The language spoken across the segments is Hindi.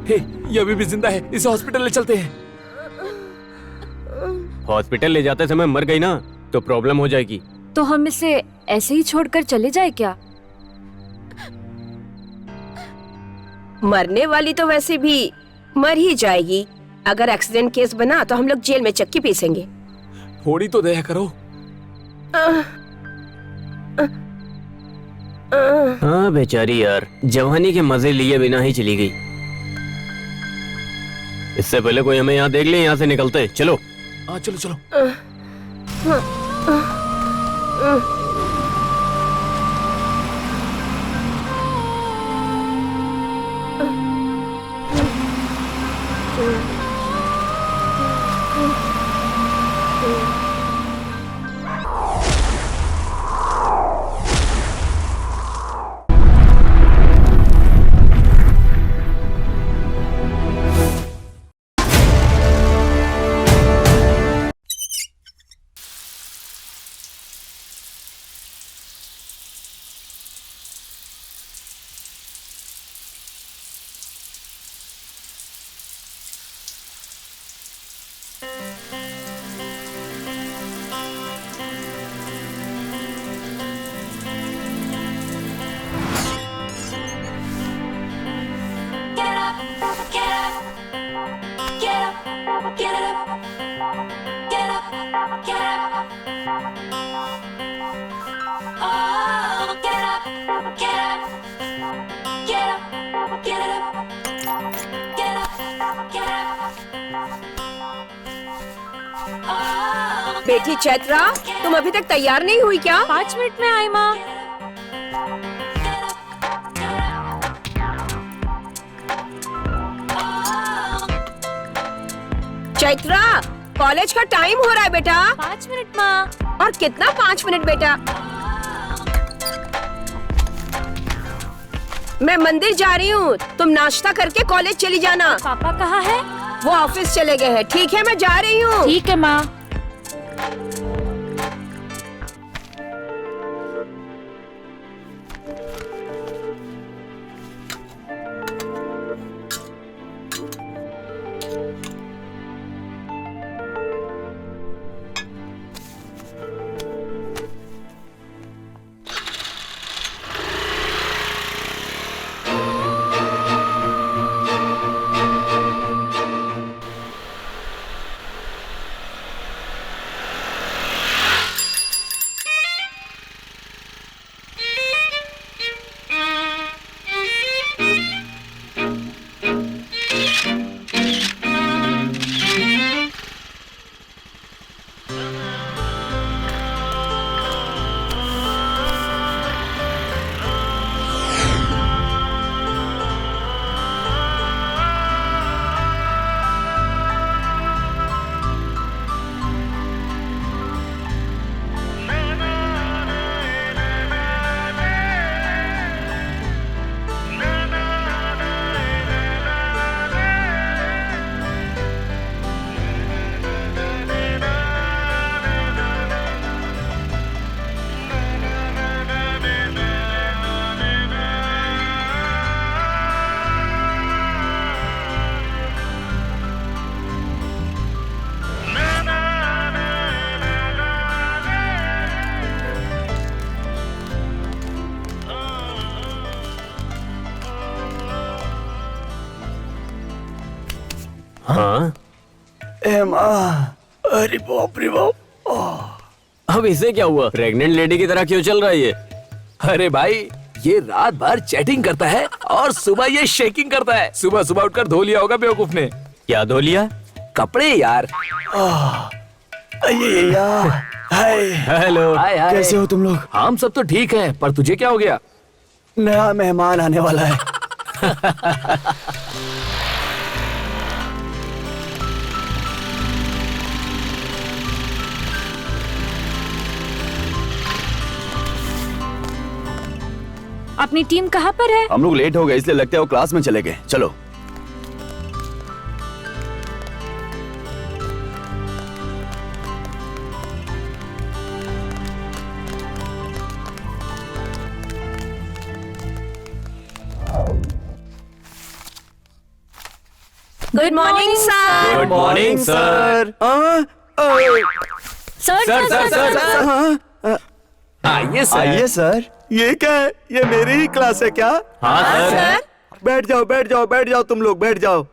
हे, ये अभी भी जिंदा है, इसे हॉस्पिटल ले चलते हैं। हॉस्पिटल ले जाते समय मर गई ना तो प्रॉब्लम हो जाएगी। तो हम इसे ऐसे ही छोड़कर चले जाए क्या? मरने वाली तो वैसे भी मर ही जाएगी। अगर एक्सीडेंट केस बना तो हम लोग जेल में चक्की पीसेंगे। थोड़ी तो दया करो। हाँ बेचारी यार, जवानी के मजे लिए बिना ही चली गई। इससे पहले कोई हमें यहाँ देख ले, यहाँ से निकलते। चलो। हाँ चलो चलो। बेटी चैत्रा, तुम अभी तक तैयार नहीं हुई क्या? 5 मिनट में आई माँ। चैत्रा, कॉलेज का टाइम हो रहा है बेटा। 5 मिनट माँ। और कितना 5 मिनट बेटा? मैं मंदिर जा रही हूँ, तुम नाश्ता करके कॉलेज चली जाना। पापा कहाँ है? वो ऑफिस चले गए हैं। ठीक है, मैं जा रही हूँ। ठीक है माँ। हाँ अरे बाप रे बाप। अब इसे क्या हुआ? प्रेग्नेंट लेडी की तरह क्यों चल रहा है ये? अरे भाई, ये रात भर चैटिंग करता है और सुबह ये शेकिंग करता है। सुबह सुबह उठकर धो लिया होगा बेवकूफ ने। क्या धो लिया? कपड़े यार। हेलो, हाय हाय। कैसे हो तुम लोग? हम सब तो ठीक हैं, पर तुझे क्या हो गया? नया मेहमान आने वाला है। अपनी टीम कहाँ पर है? हम लोग लेट हो गए इसलिए लगता है वो क्लास में चले गए। चलो। Good morning sir. Good morning sir. Sir sir, sir, sir. आइए सर। आइए सर। ये क्या है? ये मेरी ही क्लास है क्या? हाँ सर। बैठ जाओ बैठ जाओ बैठ जाओ, तुम लोग बैठ जाओ।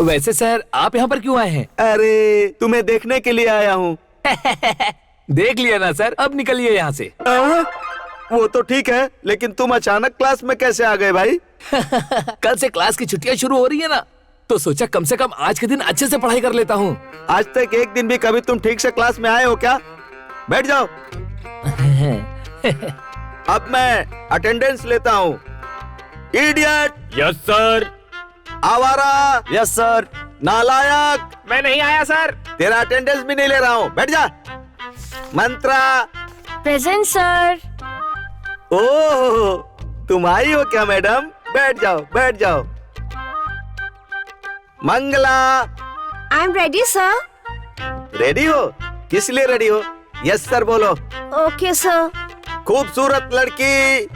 वैसे सर आप यहाँ पर क्यों आए हैं? अरे तुम्हें देखने के लिए आया हूँ। देख लिया ना सर, अब निकलिए यहाँ से। वो तो ठीक है, लेकिन तुम अचानक क्लास में कैसे आ गए भाई? कल से क्लास की छुट्टियां शुरू हो रही है ना, तो सोचा कम से कम आज के दिन अच्छे से पढ़ाई कर लेता हूँ। आज तक एक दिन भी कभी तुम ठीक से क्लास में आए हो क्या? बैठ जाओ। अब मैं अटेंडेंस लेता हूँ। Idiot, yes sir. आवारा, यस सर। नालायक, मैं नहीं आया सर। तेरा अटेंडेंस भी नहीं ले रहा हूँ, बैठ जा। मंत्रा, प्रेजेंट सर। ओह तुम आई हो क्या मैडम? बैठ जाओ बैठ जाओ। Mangala, I am ready sir. Ready हो? किस लिए रेडी हो? यस सर बोलो। Okay sir. खूबसूरत लड़की।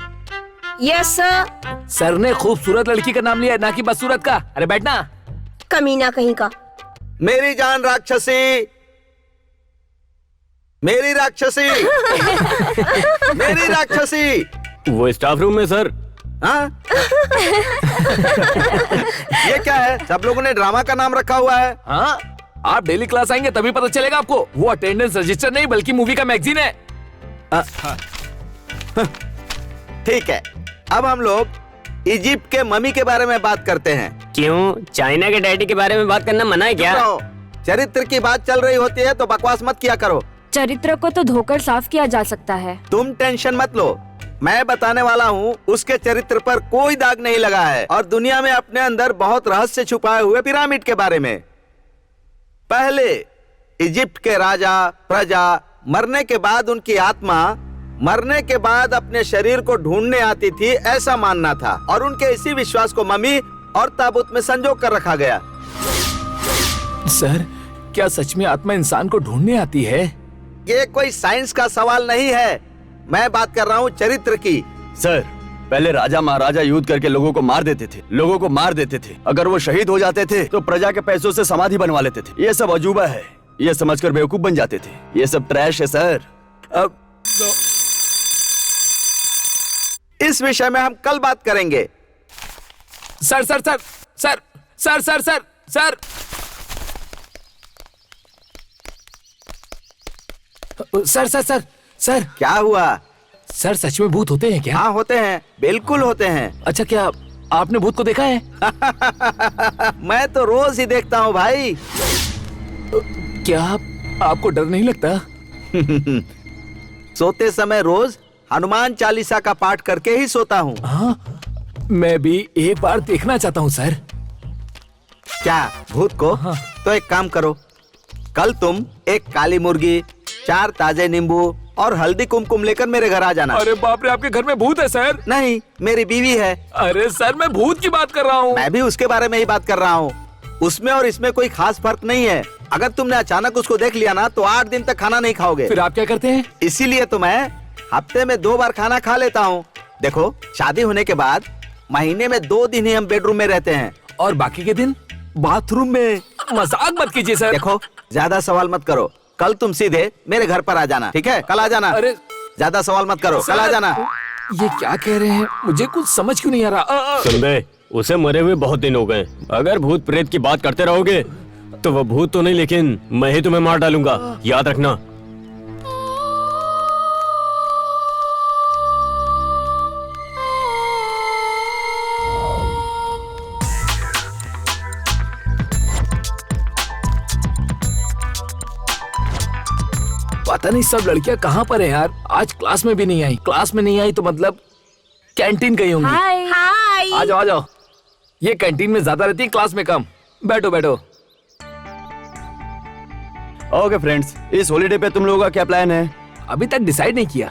Yes sir. सर ने खूबसूरत लड़की का नाम लिया, ना कि बदसूरत का। अरे बैठना। कमीना कहीं का। मेरी जान राक्षसी, मेरी राक्षसी, मेरी राक्षसी। वो स्टाफ रूम में सर। हाँ? ये क्या है? सब लोगों ने ड्रामा का नाम रखा हुआ है। हाँ, आप डेली क्लास आएंगे तभी पता चलेगा आपको। वो अटेंडेंस रजिस्टर नहीं बल्कि मूवी का मैगजीन है। ठीक है, अब हम लोग इजिप्ट के मम्मी के बारे में बात करते हैं। क्यों, चाइना के डैडी के बारे में बात करना मना है क्या? रहो, चरित्र की बात चल रही होती है तो बकवास मत किया करो। चरित्र को तो धोकर साफ किया जा सकता है। तुम टेंशन मत लो, मैं बताने वाला हूँ। उसके चरित्र पर कोई दाग नहीं लगा है और दुनिया में अपने अंदर बहुत रहस्य छुपाए हुए पिरामिड के बारे में। पहले इजिप्ट के राजा प्रजा मरने के बाद उनकी आत्मा मरने के बाद अपने शरीर को ढूंढने आती थी, ऐसा मानना था और उनके इसी विश्वास को मम्मी और ताबूत में संजो कर रखा गया। सर, क्या सच में आत्मा इंसान को ढूंढने आती है? ये कोई साइंस का सवाल नहीं है, मैं बात कर रहा हूँ चरित्र की। सर, पहले राजा महाराजा युद्ध करके लोगों को मार देते थे, लोगों को मार देते थे। अगर वो शहीद हो जाते थे तो प्रजा के पैसों से समाधि बनवा लेते थे। ये सब अजूबा है, ये समझकर बेवकूफ बन जाते थे। ये सब ट्रैश है सर। अब इस विषय में हम कल बात करेंगे। Sir sir sir sir sir sir sir sir sir sir sir sir क्या हुआ? सर, सच में भूत होते हैं क्या? हाँ होते हैं, बिल्कुल होते हैं। अच्छा, क्या आपने भूत को देखा है? मैं तो रोज ही देखता हूँ भाई। क्या आपको डर नहीं लगता? सोते समय रोज हनुमान चालीसा का पाठ करके ही सोता हूँ। हाँ, मैं भी एक बार देखना चाहता हूँ सर। क्या भूत को? हाँ। तो एक काम करो, कल तुम एक काली मुर्गी, 4 ताजे नींबू और हल्दी कुमकुम लेकर मेरे घर आ जाना। अरे बाप रे, आपके घर में भूत है सर? नहीं, मेरी बीवी है। अरे सर, मैं भूत की बात कर रहा हूँ। मैं भी उसके बारे में ही बात कर रहा हूँ। उसमें और इसमें कोई खास फर्क नहीं है। अगर तुमने अचानक उसको देख लिया ना तो 8 दिन तक खाना नहीं खाओगे। फिर आप क्या करते हैं? इसीलिए तो मैं हफ्ते में 2 बार खाना खा लेता हूँ। देखो, शादी होने के बाद महीने में 2 दिन ही हम बेडरूम में रहते हैं और बाकी के दिन बाथरूम में। मजाक मत कीजिए सर। देखो, ज्यादा सवाल मत करो। कल तुम सीधे मेरे घर पर आ जाना, ठीक है? कल आ जाना। अरे ज्यादा सवाल मत करो, कल आ जाना। ये क्या कह रहे हैं? मुझे कुछ समझ क्यों नहीं आ रहा। सुन बे, उसे मरे हुए बहुत दिन हो गए। अगर भूत प्रेत की बात करते रहोगे तो वो भूत तो नहीं, लेकिन मैं ही तुम्हें मार डालूंगा, याद रखना। पता नहीं सब लड़कियां कहाँ पर हैं यार। आज क्लास में भी नहीं आई। क्लास में नहीं आई तो मतलब कैंटीन गई होंगी। हाय। हाय। आ जाओ आ जाओ। ये कैंटीन में ज्यादा रहती है, क्लास में कम। बैठो बैठो। ओके फ्रेंड्स, इस हॉलीडे पे तुम लोगों का क्या प्लान है? अभी तक डिसाइड नहीं किया।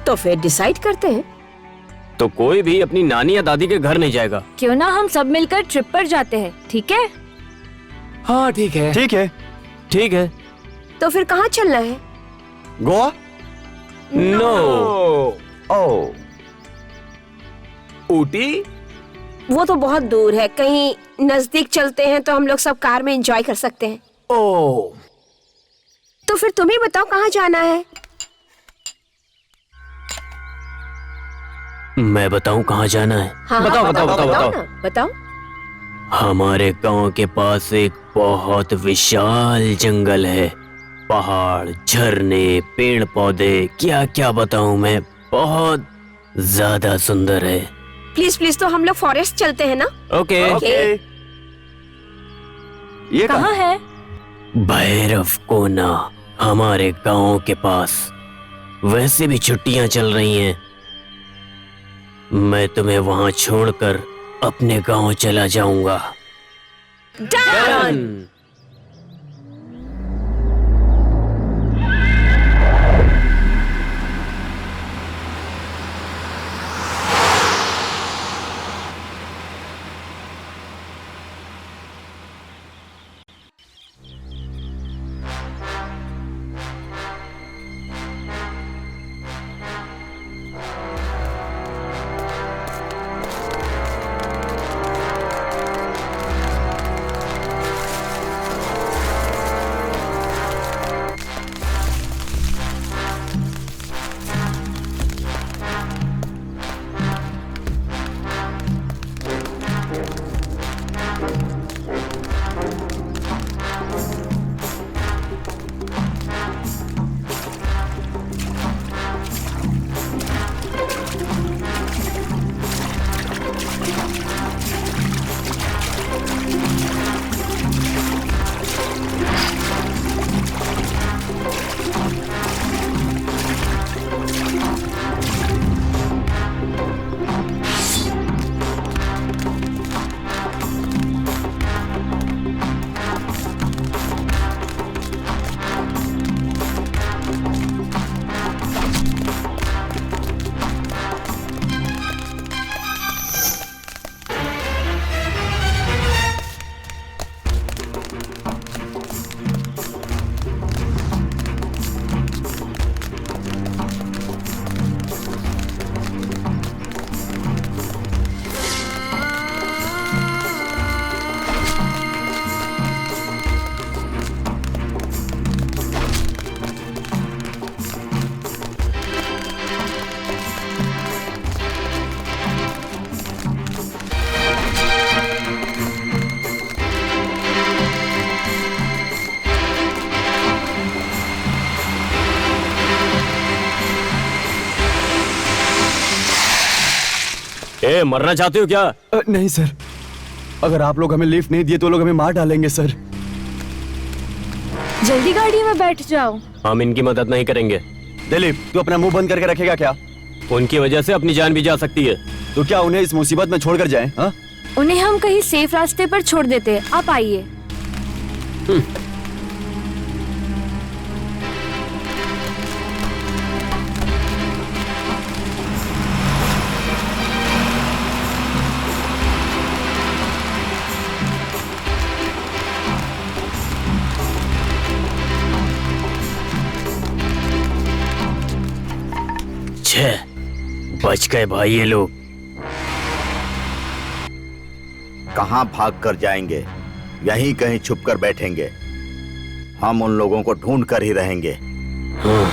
तो फिर डिसाइड करते हैं। तो कोई भी अपनी नानी या दादी के घर नहीं जाएगा। क्यों ना हम सब मिलकर ट्रिप पर जाते हैं, ठीक है? हाँ ठीक है। ठीक है। ठीक है। तो फिर कहाँ चलना है? गोवा? नो। ओह, ऊटी? वो तो बहुत दूर है, कहीं नजदीक चलते हैं तो हम लोग सब कार में एंजॉय कर सकते हैं। ओह, तो फिर तुम ही बताओ कहाँ जाना है। मैं बताऊं कहाँ जाना है? हाँ, बताओ, हाँ, बताओ, बताओ, बताओ। ना, बताओ। हमारे गांव के पास एक बहुत विशाल जंगल है। पहाड़, झरने, पेड़ पौधे, क्या क्या बताऊं मैं, बहुत ज्यादा सुंदर है। प्लीज प्लीज, तो हम लोग फॉरेस्ट चलते हैं ना। ओके। ये कहाँ है? भैरव कोना, हमारे गांव के पास। वैसे भी छुट्टियां चल रही हैं, मैं तुम्हें वहां छोड़कर अपने गांव चला जाऊंगा। डन। मरना चाहते हो क्या? नहीं सर, अगर आप लोग हमें लिफ्ट नहीं दिए तो लोग हमें मार डालेंगे सर। जल्दी गाड़ी में बैठ जाओ। हम इनकी मदद नहीं करेंगे। दिलीप, तू अपना मुंह बंद करके रखेगा क्या? उनकी वजह से अपनी जान भी जा सकती है। तो क्या उन्हें इस मुसीबत में छोड़कर जाएं? हाँ? उन्हें हम कहीं सेफ रास्ते पर छोड़ देते हैं। आप आइए। बच गए भाई ये लोग। कहाँ भाग कर जाएंगे? यहीं कहीं छुप कर बैठेंगे। हम उन लोगों को ढूंढ कर ही रहेंगे। हाँ।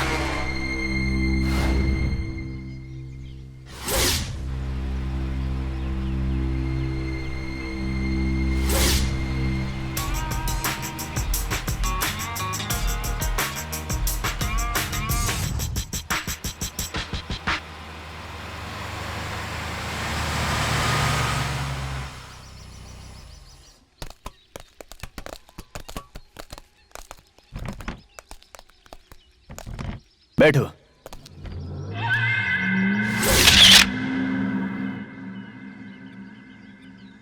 बैठो।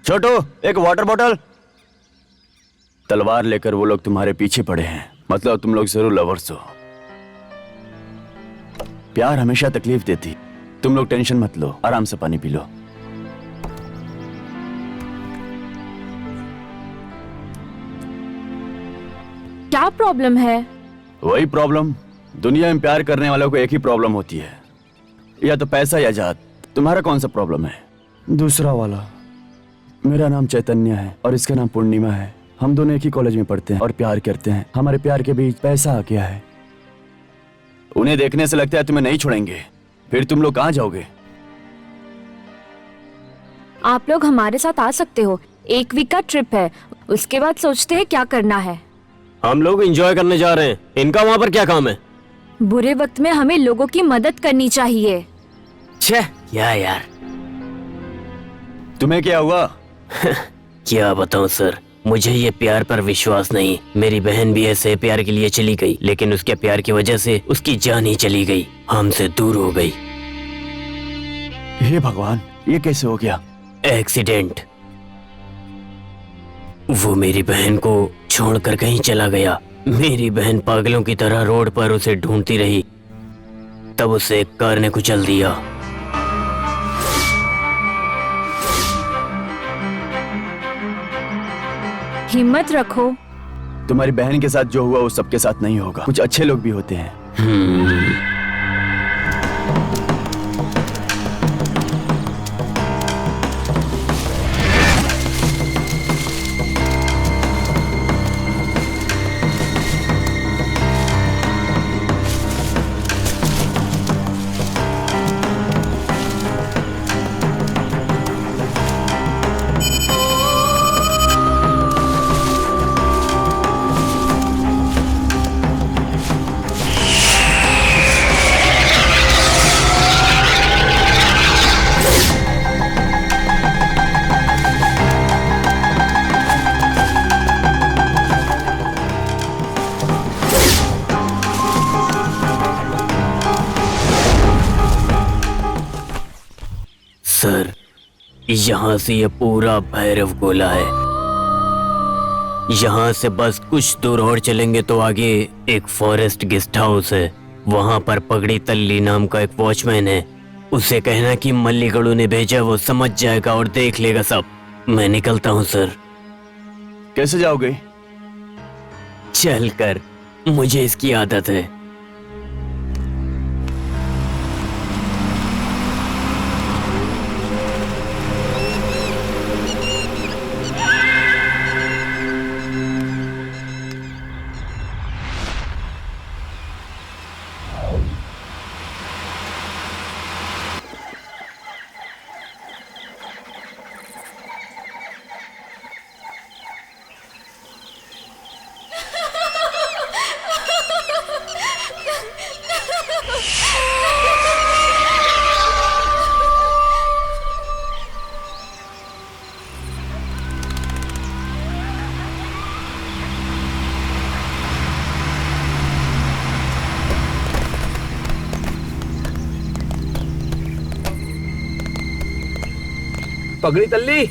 छोटू, एक वाटर बॉटल। तलवार लेकर वो लोग तुम्हारे पीछे पड़े हैं, मतलब तुम लोग जरूर लवर्स हो। प्यार हमेशा तकलीफ देती। तुम लोग टेंशन मत लो, आराम से पानी पी लो। क्या प्रॉब्लम है? वही प्रॉब्लम, दुनिया में प्यार करने वालों को एक ही प्रॉब्लम होती है, या तो पैसा या जात। तुम्हारा कौन सा प्रॉब्लम है? दूसरा वाला। मेरा नाम चैतन्य है और इसका नाम पूर्णिमा है। हम दोनों एक ही कॉलेज में पढ़ते हैं और प्यार करते हैं। हमारे प्यार के बीच पैसा आ गया है। उन्हें देखने से लगता है तुम्हें नहीं छोड़ेंगे। फिर तुम लोग कहाँ जाओगे? आप लोग हमारे साथ आ सकते हो, 1 वीक का ट्रिप है, उसके बाद सोचते हैं क्या करना है। हम लोग एंजॉय करने जा रहे हैं, इनका वहाँ पर क्या काम है? बुरे वक्त में हमें लोगों की मदद करनी चाहिए। छह, क्या यार। तुम्हें क्या हुआ? क्या बताऊं सर, मुझे ये प्यार पर विश्वास नहीं। मेरी बहन भी ऐसे प्यार के लिए चली गई, लेकिन उसके प्यार की वजह से उसकी जान ही चली गई, हमसे दूर हो गई। हे भगवान, ये कैसे हो गया? एक्सीडेंट। वो मेरी बहन को छोड़कर कहीं चला गया। मेरी बहन पागलों की तरह रोड पर उसे ढूंढती रही, तब उसे एक कार ने कुचल दिया। हिम्मत रखो। तुम्हारी बहन के साथ जो हुआ वो सबके साथ नहीं होगा। कुछ अच्छे लोग भी होते हैं। सर, यहाँ से ये पूरा भैरव गोला है। यहाँ से बस कुछ दूर और चलेंगे तो आगे एक फॉरेस्ट गेस्ट हाउस है। वहाँ पर पगड़ी तल्ली नाम का एक वॉचमैन है। उसे कहना कि मल्लीगढ़ू ने भेजा, वो समझ जाएगा और देख लेगा सब। मैं निकलता हूँ सर। कैसे जाओगे? चलकर, मुझे इसकी आदत है। पगड़ी तल्ली,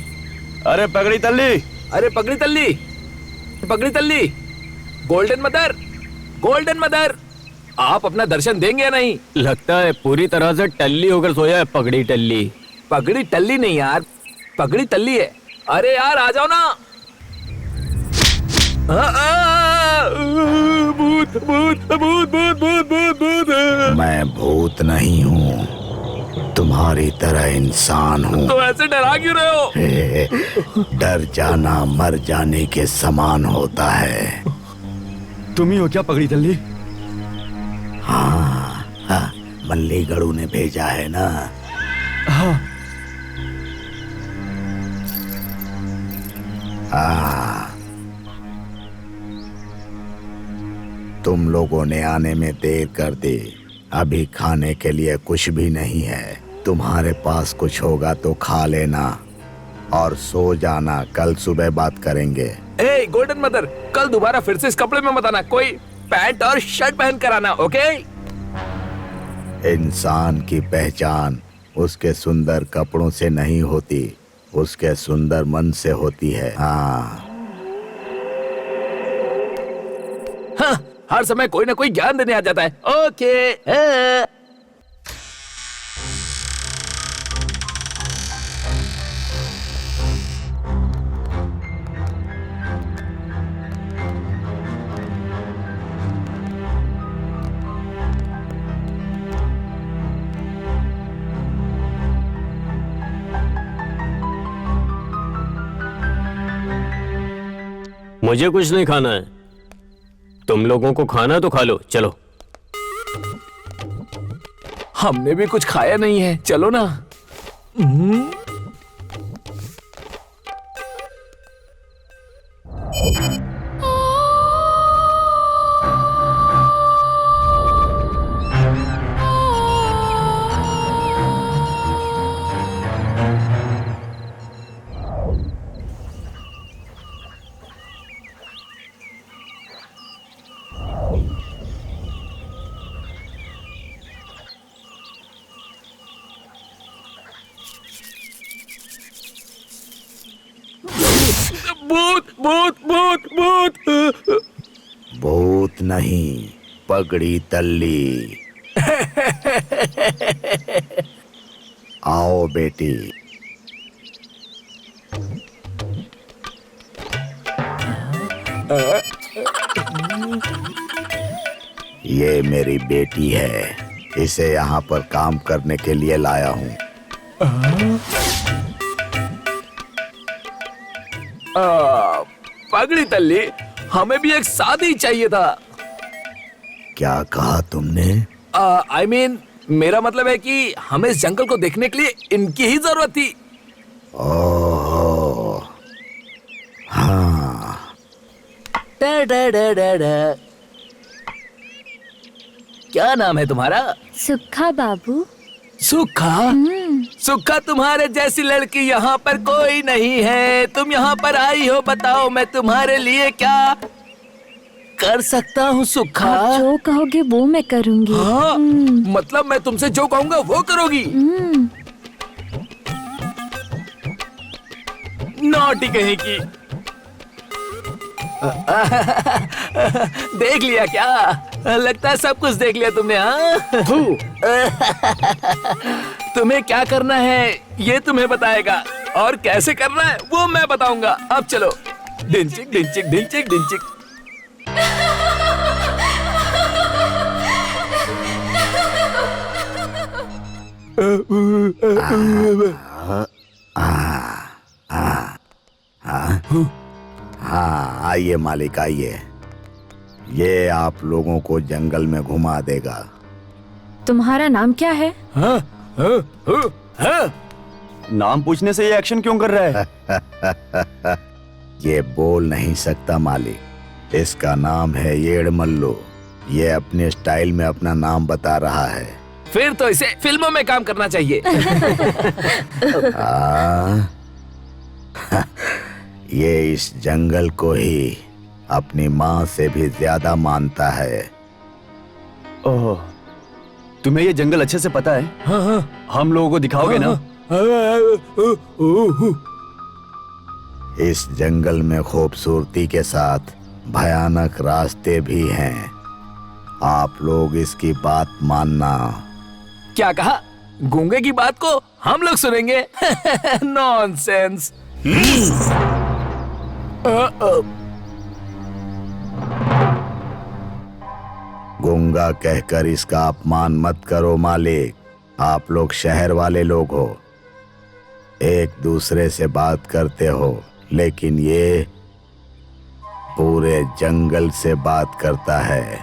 अरे पगड़ी तल्ली, अरे पगड़ी तल्ली, पगड़ी तल्ली, गोल्डन मदर, गोल्डन मदर, आप अपना दर्शन देंगे या नहीं? लगता है पूरी तरह से टल्ली होकर सोया है पगड़ी टल्ली। पगड़ी टल्ली नहीं यार, पगड़ी तल्ली है। अरे यार आ जाओ ना। भूत भूत भूत भूत भूत भूत भूत। मैं भूत नहीं हूँ, तुम्हारी तरह इंसान हूँ। तो ऐसे डरा क्यों रहे हो? डर जाना मर जाने के समान होता है। तुम ही हो क्या पगड़ी तल्ली? हाँ, मल्लीगढ़ू ने भेजा है ना। हाँ। तुम लोगों ने आने में देर कर दी। अभी खाने के लिए कुछ भी नहीं है। तुम्हारे पास कुछ होगा तो खा लेना और सो जाना। कल सुबह बात करेंगे। ए गोल्डन मदर, कल दोबारा फिर से इस कपड़े में मत आना। कोई पैंट और शर्ट पहन कर आना, ओके? इंसान की पहचान उसके सुंदर कपड़ों से नहीं होती, उसके सुंदर मन से होती है। हाँ, हर समय कोई ना कोई ज्ञान देने आ जाता है। ओके। मुझे कुछ नहीं खाना है। तुम लोगों को खाना है तो खा लो, चलो। हमने भी कुछ खाया नहीं है, चलो ना। भूत भूत भूत भूत। भूत नहीं, पगड़ी तल्ली। आओ बेटी। ये मेरी बेटी है, इसे यहाँ पर काम करने के लिए लाया हूँ। पगड़ी तल्ली, हमें भी एक शादी चाहिए था। क्या कहा तुमने? आई मीन मेरा मतलब है कि हमें इस जंगल को देखने के लिए इनकी ही जरूरत थी। ओह, हाँ। डा डा डा डा डा। क्या नाम है तुम्हारा? सुखा बाबू। सुखा? सुखा, तुम्हारे जैसी लड़की यहाँ पर कोई नहीं है। तुम यहाँ पर आई हो, बताओ मैं तुम्हारे लिए क्या कर सकता हूँ सुखा? आप जो कहोगे वो मैं करूँगी। हाँ, मतलब मैं तुमसे जो कहूँगा वो करोगी? नॉटी कहीं की। देख लिया क्या? लगता है सब कुछ देख लिया तुमने। हाँ, तुम्हें क्या करना है ये तुम्हें बताएगा, और कैसे करना है वो मैं बताऊंगा। अब चलो। डिंचिक डिंचिक डिंचिक डिंचिक। हाँ, आइए मालिक, आइए। ये आप लोगों को जंगल में घुमा देगा। तुम्हारा नाम क्या है? हाँ, हाँ, हाँ, हाँ। नाम पूछने से ये एक्शन क्यों कर रहा है? ये बोल नहीं सकता मालिक। इसका नाम है येड़मल्लो। ये अपने स्टाइल में अपना नाम बता रहा है। फिर तो इसे फिल्मों में काम करना चाहिए। ये इस जंगल को ही अपनी माँ से भी ज्यादा मानता है। ओह, तुम्हें ये जंगल अच्छे से पता है? हाँ, हाँ, हम लोगों को दिखाओगे ना? इस जंगल में खूबसूरती के साथ भयानक रास्ते भी हैं। आप लोग इसकी बात मानना। क्या कहा? गूंगे की बात को हम लोग सुनेंगे? नॉनसेंस। गूंगा कहकर इसका अपमान मत करो मालिक। आप लोग शहर वाले लोग हो, एक दूसरे से बात करते हो, लेकिन ये पूरे जंगल से बात करता है।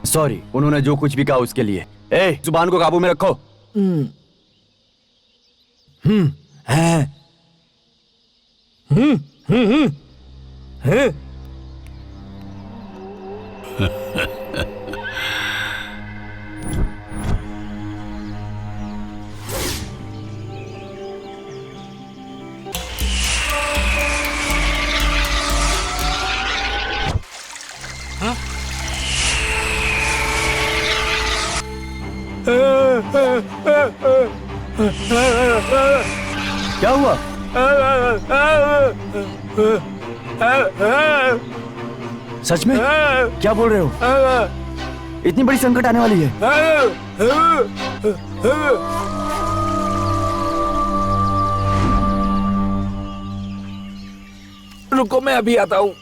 सॉरी, उन्होंने जो कुछ भी कहा उसके लिए। ए, जुबान को काबू में रखो। है। क्या हुआ? सच में? क्या बोल रहे हो? इतनी बड़ी संकट आने वाली है? रुको, मैं अभी आता हूँ।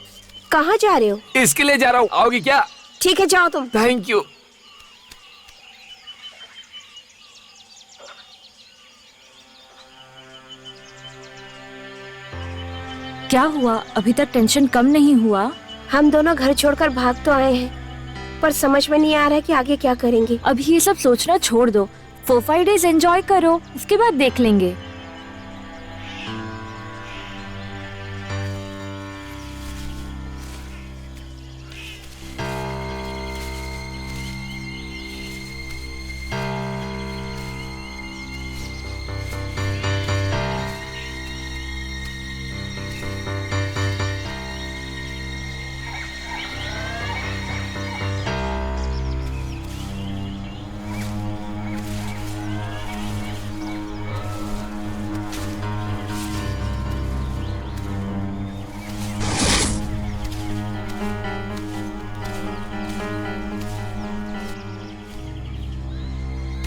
कहाँ जा रहे हो? इसके लिए जा रहा हूँ, आओगी क्या? ठीक है, जाओ तुम। Thank you. क्या हुआ? अभी तक टेंशन कम नहीं हुआ? हम दोनों घर छोड़कर भाग तो आए हैं, पर समझ में नहीं आ रहा है कि आगे क्या करेंगे। अभी ये सब सोचना छोड़ दो, 4-5 डेज एंजॉय करो, उसके बाद देख लेंगे।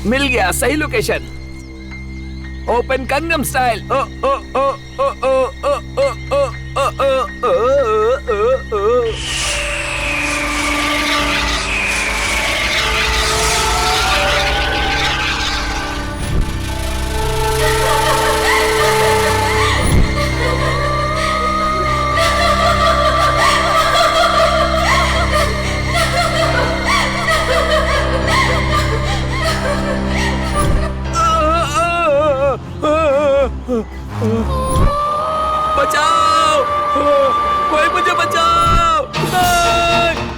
मिल गया सही लोकेशन। Oppan Gangnam style. ओ ओ ओ ओ ओ ओ ओ ओ ओ ओ ओ। बचाओ, कोई मुझे बचाओ,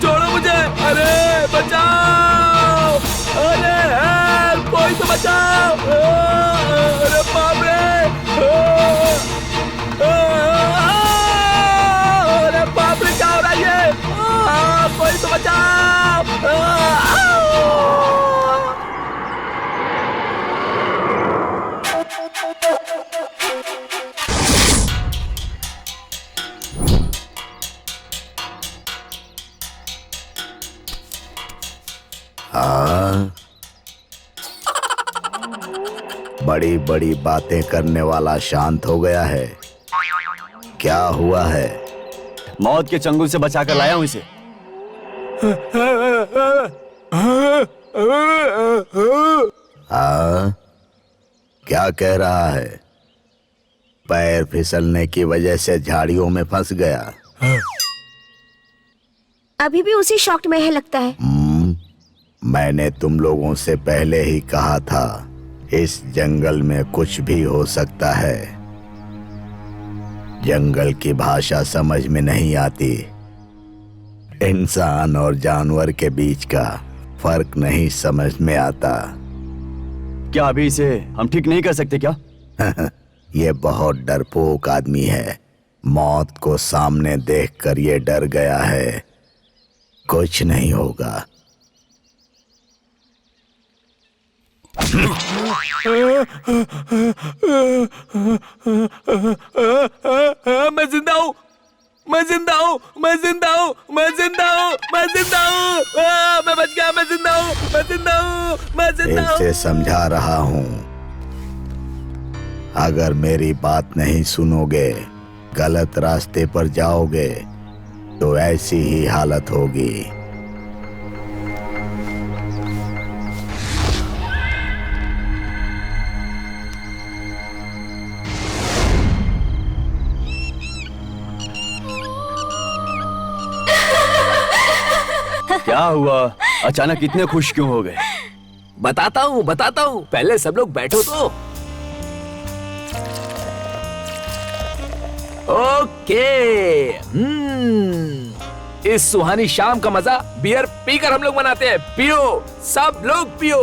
छोड़ो मुझे, अरे बचाओ, अरे कोई तो बचाओ, अरे बाप रे, अरे बाप रे क्या हो रहा है ये, कोई तो बचाओ। हाँ, बड़ी बड़ी बातें करने वाला शांत हो गया है। क्या हुआ है? मौत के चंगुल से बचाकर लाया हूं इसे। हाँ, क्या कह रहा है? पैर फिसलने की वजह से झाड़ियों में फंस गया। अभी भी उसी शॉक में है लगता है। मैंने तुम लोगों से पहले ही कहा था, इस जंगल में कुछ भी हो सकता है। जंगल की भाषा समझ में नहीं आती। इंसान और जानवर के बीच का फर्क नहीं समझ में आता। क्या अभी इसे हम ठीक नहीं कर सकते क्या? ये बहुत डरपोक आदमी है। मौत को सामने देखकर ये डर गया है। कुछ नहीं होगा। मैं जिंदा हूँ, मैं जिंदा हूँ, मैं जिंदा हूँ, मैं जिंदा हूँ, मैं जिंदा हूँ, मैं बच गया, मैं जिंदा हूँ, मैं जिंदा हूँ, मैं जिंदा हूँ। इसे समझा रहा हूँ, अगर मेरी बात नहीं सुनोगे, गलत रास्ते पर जाओगे, तो ऐसी ही हालत होगी। क्या हुआ? अचानक इतने खुश क्यों हो गए? बताता हूँ, बताता हूँ, पहले सब लोग बैठो तो। ओके, इस सुहानी शाम का मजा बियर पीकर हम लोग मनाते हैं। पियो, सब लोग पियो।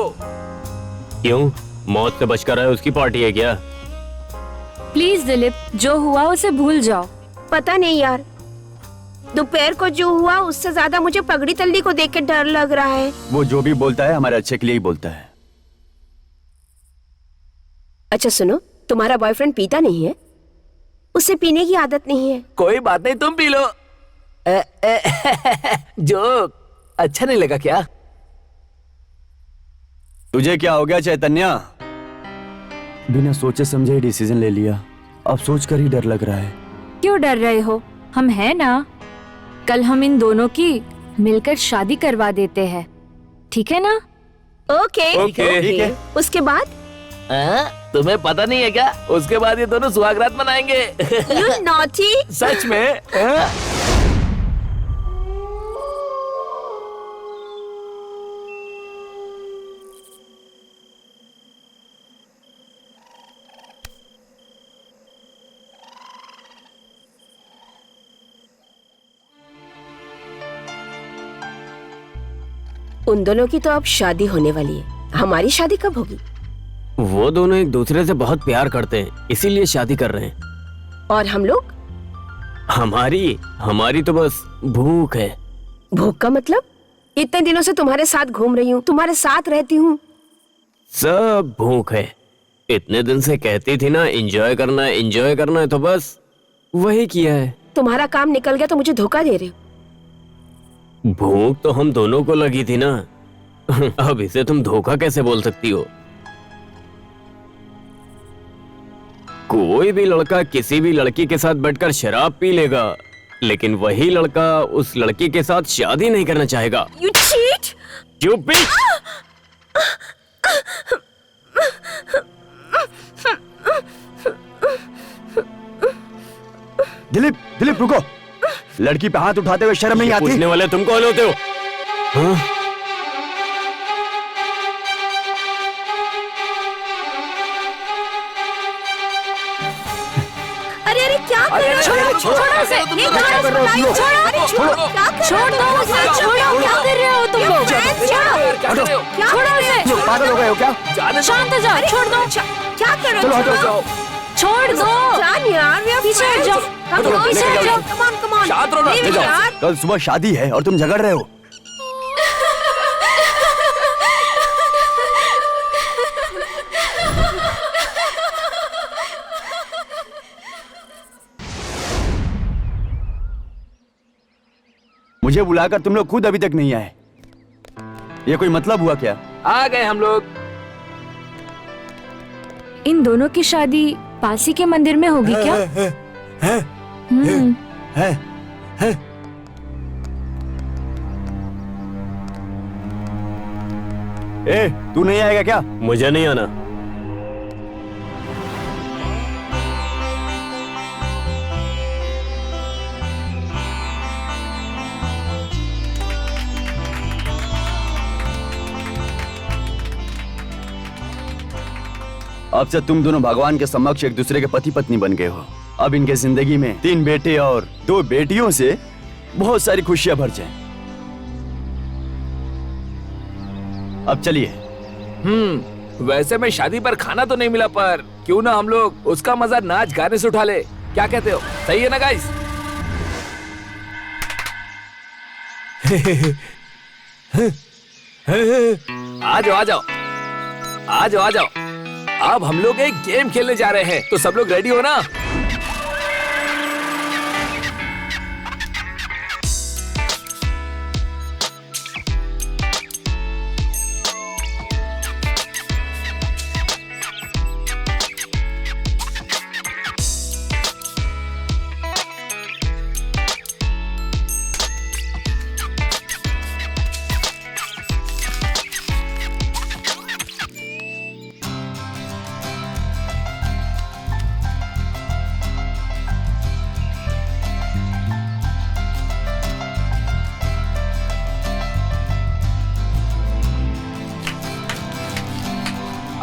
क्यों? मौत से बचकर आए उसकी पार्टी है क्या? प्लीज दिलीप, जो हुआ उसे भूल जाओ। पता नहीं यार, दोपहर को जो हुआ उससे ज्यादा मुझे पगड़ी तल्ली को देख के डर लग रहा है। वो जो भी बोलता है हमारे अच्छे के लिए ही बोलता है। अच्छा सुनो, तुम्हारा बॉयफ्रेंड पीता नहीं है? उसे पीने की आदत नहीं है। कोई बात नहीं, तुम पी लो। जोक अच्छा नहीं लगा क्या? तुझे क्या हो गया चैतन्या? बिना सोचे समझे डिसीजन ले लिया। अब सोचकर ही डर लग रहा है। क्यों डर रहे हो? हम हैं ना। कल हम इन दोनों की मिलकर शादी करवा देते हैं, ठीक है ना? ओके, ओके, ठीक है। उसके बाद तुम्हें पता नहीं है क्या? उसके बाद ये दोनों सुहागरात मनाएंगे। You naughty! सच में? हाँ? उन दोनों की तो अब शादी होने वाली है। हमारी शादी कब होगी? वो दोनों एक दूसरे से बहुत प्यार करते हैं, इसीलिए शादी कर रहे हैं। और हम लोग? हमारी तो बस भूख है। भूख का मतलब? इतने दिनों से तुम्हारे साथ घूम रही हूँ, तुम्हारे साथ रहती हूँ। सब भूख है। इतने दिन से कहती थी ना एंजॉय करना है, तो बस वही किया है। तुम्हारा काम निकल गया तो मुझे धोखा दे रहे हो। भूख तो हम दोनों को लगी थी ना। अब इसे तुम धोखा कैसे बोल सकती हो? कोई भी लड़का किसी भी लड़की के साथ बैठकर शराब पी लेगा, लेकिन वही लड़का उस लड़की के साथ शादी नहीं करना चाहेगा। You cheat! चुप भी। दिलीप रुको। लड़की पे हाथ उठाते हुए शर्म नहीं आती? पूछने वाले तुम कौन होते हो? हाँ? अरे क्या कर रहे हो? छोड़ो उसे! ये कहाँ से लाई? छोड़ो! क्या कर छोड़ दो उसे, छोड़ो, क्या कर रहे हो तुम लोग? छोड़ो! छोड़ो उसे, पागल हो गए हो क्या? शांत हो जाओ, छोड़ दो, क्या कर रहे हो? चलो हटो। छोड़ दो। जान यार, we are पीछे हट जाओ, friends. पीछे हट जाओ। Come on. शांत रहो ना, Leave ले it, जाओ। यार। कल सुबह शादी है और तुम झगड़ रहे हो। मुझे बुलाकर तुम लोग खुद अभी तक नहीं आए। ये कोई मतलब हुआ क्या? आ गए हम लोग। इन दोनों की शादी पासी के मंदिर में होगी क्या? ए, तू नहीं आएगा क्या? मुझे नहीं आना। अब से तुम दोनों भगवान के समक्ष एक दूसरे के पति पत्नी बन गए हो। अब इनके जिंदगी में 3 बेटे और 2 बेटियों से बहुत सारी खुशियां भर जाएं। अब चलिए। वैसे में शादी पर खाना तो नहीं मिला, पर क्यों ना हम लोग उसका मजा नाच गाने से उठा ले। क्या कहते हो? सही है ना गाइस? आ जाओ। अब हम लोग एक गेम खेलने जा रहे हैं, तो सब लोग रेडी हो ना?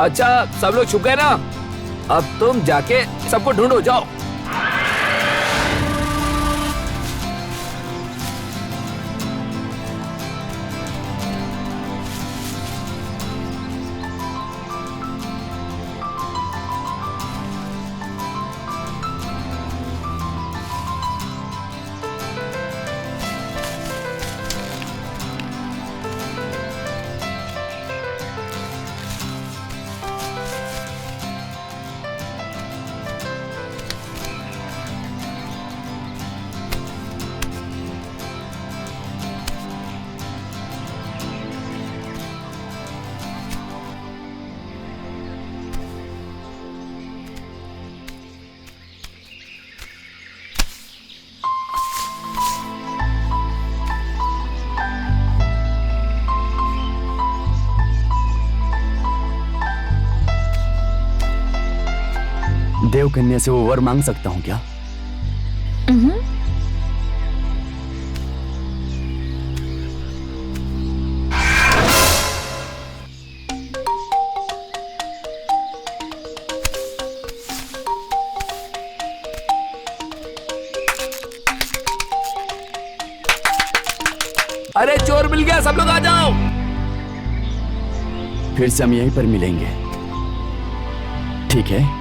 अच्छा, सब लोग छुप गए ना? अब तुम जाके सबको ढूंढो, जाओ। कन्या से वो वर मांग सकता हूँ क्या? अरे चोर मिल गया, सब लोग आ जाओ। फिर से हम यहीं पर मिलेंगे, ठीक है?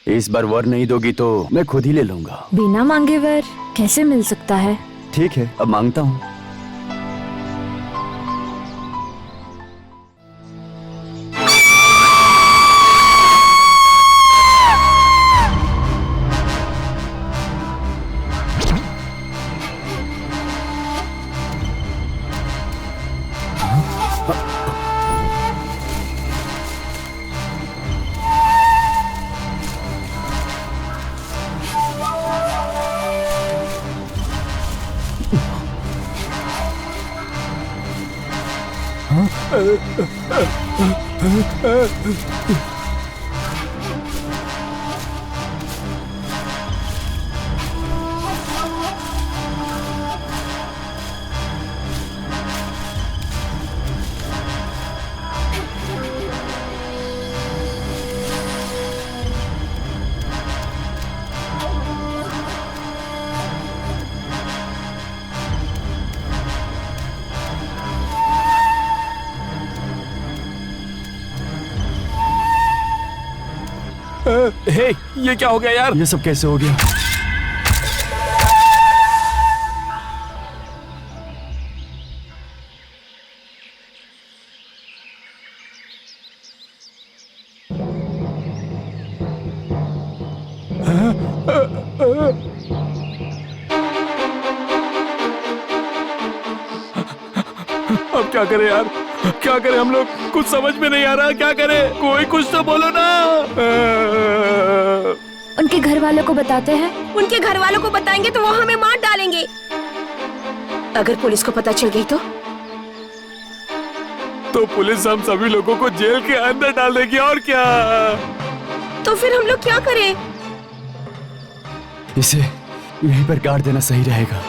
इस बार वर नहीं दोगी तो मैं खुद ही ले लूंगा। बिना मांगे वर कैसे मिल सकता है? ठीक है, अब मांगता हूँ। हे, ये क्या हो गया यार? ये सब कैसे हो गया? अब क्या करें यार, क्या करें हम लोग? कुछ समझ में नहीं आ रहा, क्या करें? कोई कुछ तो बोलो ना। उनके घर वालों को बताते हैं। उनके घर वालों को बताएंगे तो वो हमें मार डालेंगे। अगर पुलिस को पता चल गई तो पुलिस हम सभी लोगों को जेल के अंदर डाल देगी, और क्या? तो फिर हम लोग क्या करें? इसे यहीं पर गाड़ देना सही रहेगा।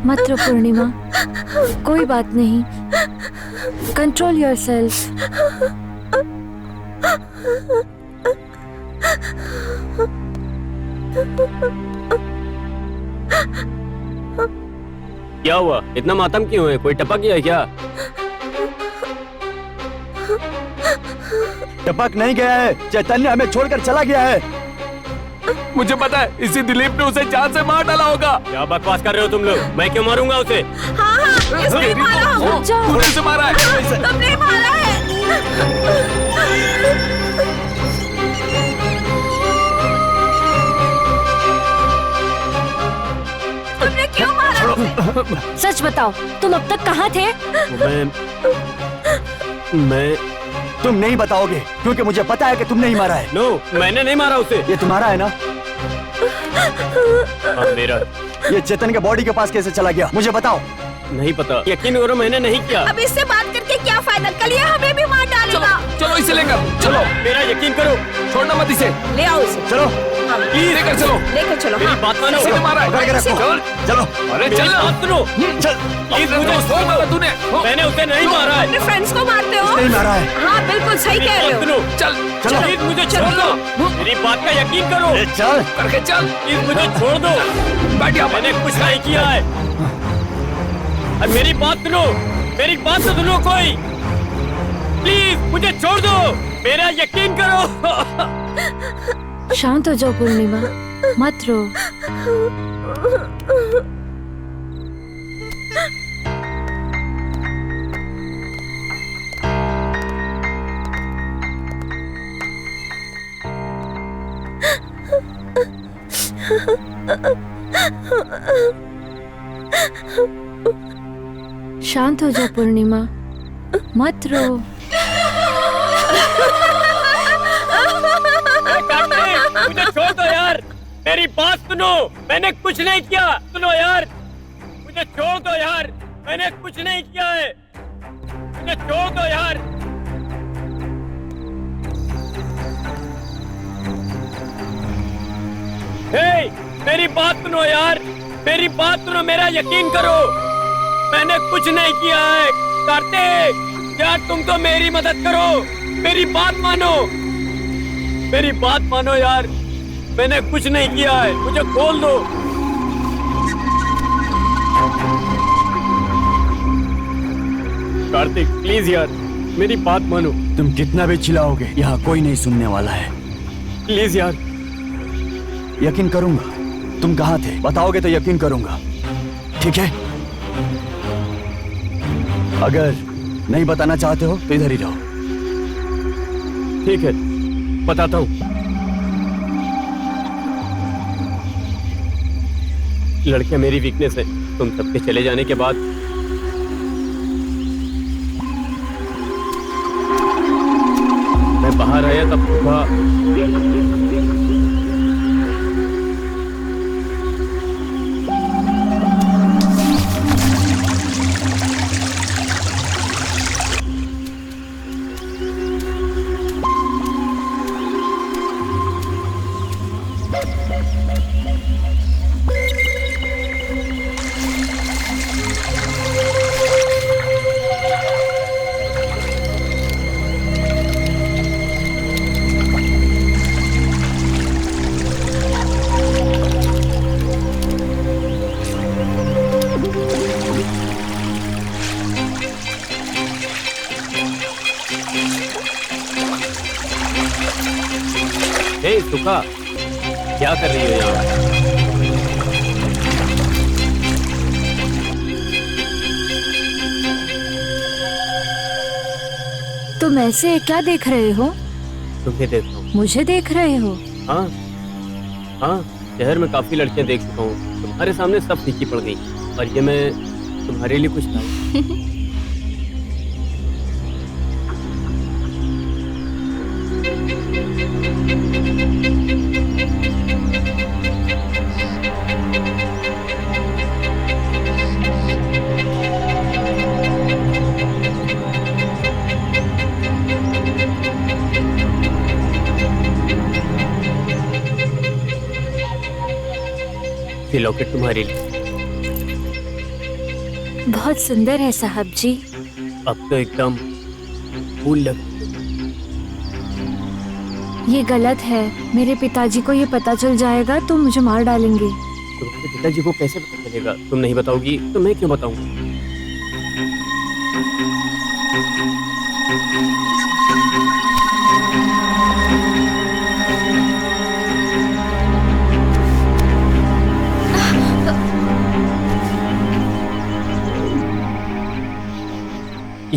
मत रो पूर्णिमा, कोई बात नहीं। Control yourself. क्या हुआ? इतना मातम क्यों है? कोई टपक गया है क्या? टपक नहीं गया है, चैतन्य हमें छोड़कर चला गया है। मुझे पता है, इसी दिलीप ने उसे जान से मार डाला होगा। क्या बकवास कर रहे हो तुम लोग? मैं क्यों मारूंगा उसे? हाँ हाँ, इसने मारा हो। तूने उसे मारा है। तुमने मारा है। तुमने क्यों मारा उसे? सच बताओ, तुम अब तक कहाँ थे? मैं तुम नहीं बताओगे क्योंकि मुझे पता है कि तुमने ही मारा है। नो, मैंने नहीं मारा उसे। ये तुम्हारा है ना? हाँ, मेरा। ये चेतन के बॉडी के पास कैसे चला गया? मुझे बताओ। नहीं पता, यकीन करो मैंने नहीं किया। अब इससे बात करके क्या फायदा? कल ये हमें भी मार डालेगा। चलो इसे लेकर चलो। मेरा यकीन करो। छोड़ना मत इसे। ले आओ इसे। चलो प्लीज लेकर चलो। लेकर चलो। मेरी हाँ। बात मानो। इसे मारा है। पकड़ के रखो। चल। चलो अरे मेरी चल। बात सुनो। चल। प्लीज मुझे छोड़ मारा तूने। मैंने उसे नहीं मारा है। अपने फ्रेंड्स को मारते हो? नहीं मारा है। हाँ बिल्कुल सही कह रहे बात हो। सुनो। चल चलो। प्लीज मुझे छोड़ दो। मेरी बात का यकीन करो। ए, चल। करके चल। प्लीज मुझे छोड़ दो। बैठ यहाँ पर। मैंने कुछ नहीं किया है। और मेरी बात सुनो। मेरी बात तो सुनो कोई। प्लीज मुझे छोड़ दो। मेरा यकीन करो। शांत हो जाओ पूर्णिमा, मत रो। शांत हो जाओ पूर्णिमा, मत रो। मुझे छोड़ दो यार। मेरी बात सुनो। मैंने कुछ नहीं किया। सुनो यार, मुझे छोड़ दो यार। मैंने कुछ नहीं किया है। मुझे छोड़ दो यार। हे, मेरी बात सुनो यार। मेरी बात सुनो, मेरा यकीन करो। मैंने कुछ नहीं किया है। कार्तिक यार, तुम तो मेरी मदद करो। मेरी बात मानो। मेरी बात मानो यार। मैंने कुछ नहीं किया है। मुझे खोल दो। कार्तिक प्लीज यार, मेरी बात मानो। तुम कितना भी चिल्लाओगे, यहाँ कोई नहीं सुनने वाला है। प्लीज यार। यकीन करूंगा। तुम कहाँ थे बताओगे तो यकीन करूंगा, ठीक है? अगर नहीं बताना चाहते हो तो इधर ही रहो। ठीक है, बताता हूँ। लड़कियां मेरी वीकनेस है। तुम सबके चले जाने के बाद मैं बाहर आया तब सुबह हे सुखा, क्या कर रही हो यहाँ? तुम ऐसे क्या देख रहे हो? तुम्हें देखता हूँ। मुझे देख रहे हो? हाँ हाँ, शहर में काफी लड़कियां देख चुका हूँ। तुम्हारे सामने सब फीकी पड़ गई और ये मैं तुम्हारे लिए कुछ लाऊं। ये लॉकेट तुम्हारे लिए। बहुत सुंदर है साहब जी। अब तो एकदम फूल लग। ये गलत है। मेरे पिताजी को ये पता चल जाएगा तो मुझे मार डालेंगे। तुम्हारे पिताजी को कैसे पता चलेगा? तुम नहीं बताओगी तो मैं क्यों बताऊंगा?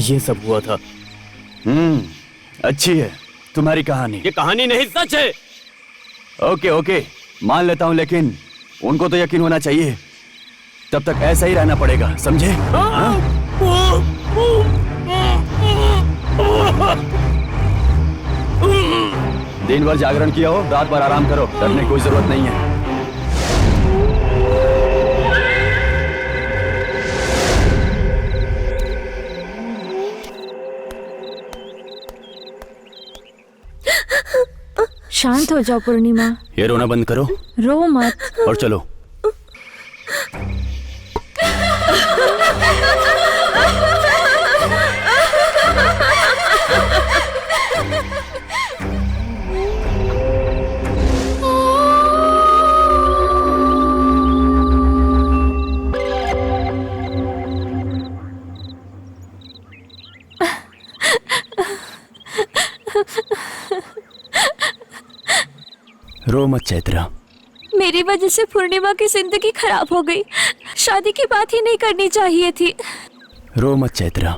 ये सब हुआ था। अच्छी है तुम्हारी कहानी। ये कहानी नहीं, सच है। ओके ओके, मान लेता हूँ, लेकिन उनको तो यकीन होना चाहिए। तब तक ऐसा ही रहना पड़ेगा, समझे? दिन भर जागरण किया हो, रात भर आराम करो, डरने की कोई जरूरत नहीं है। शांत हो जाओ पूर्णिमा। ये रोना बंद करो रो मत। और चलो। रो मत चैत्रा। मेरी वजह से पूर्णिमा की जिंदगी खराब हो गई। शादी की बात ही नहीं करनी चाहिए थी। रो मत चैत्रा।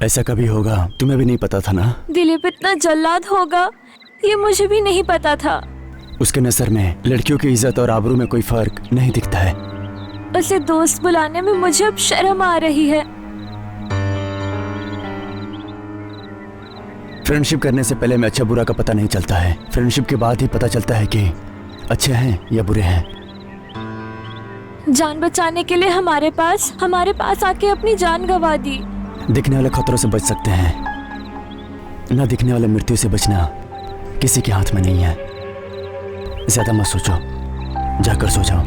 ऐसा कभी होगा तुम्हें भी नहीं पता था ना। दिलीप इतना जल्लाद होगा ये मुझे भी नहीं पता था। उसके नजर में लड़कियों की इज्जत और आबरू में कोई फर्क नहीं दिखता है। उसे दोस्त बुलाने में मुझे अब शर्म आ रही है। फ्रेंडशिप करने से पहले में अच्छा बुरा का पता नहीं चलता है। फ्रेंडशिप के बाद ही पता चलता है कि अच्छे हैं या बुरे हैं। जान बचाने के लिए हमारे पास आके अपनी जान गंवा दी। दिखने वाले खतरों से बच सकते हैं, न दिखने वाले मृत्यु से बचना किसी के हाथ में नहीं है। ज्यादा मत सोचो, जाकर सो जाओ।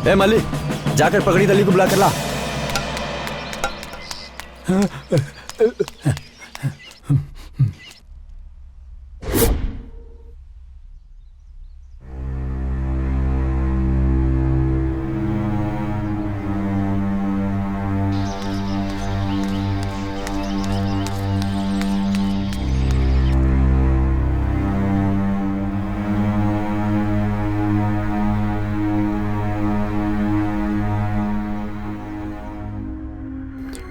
ए मल्ली, जाकर पगड़ी दली को बुला कर ला।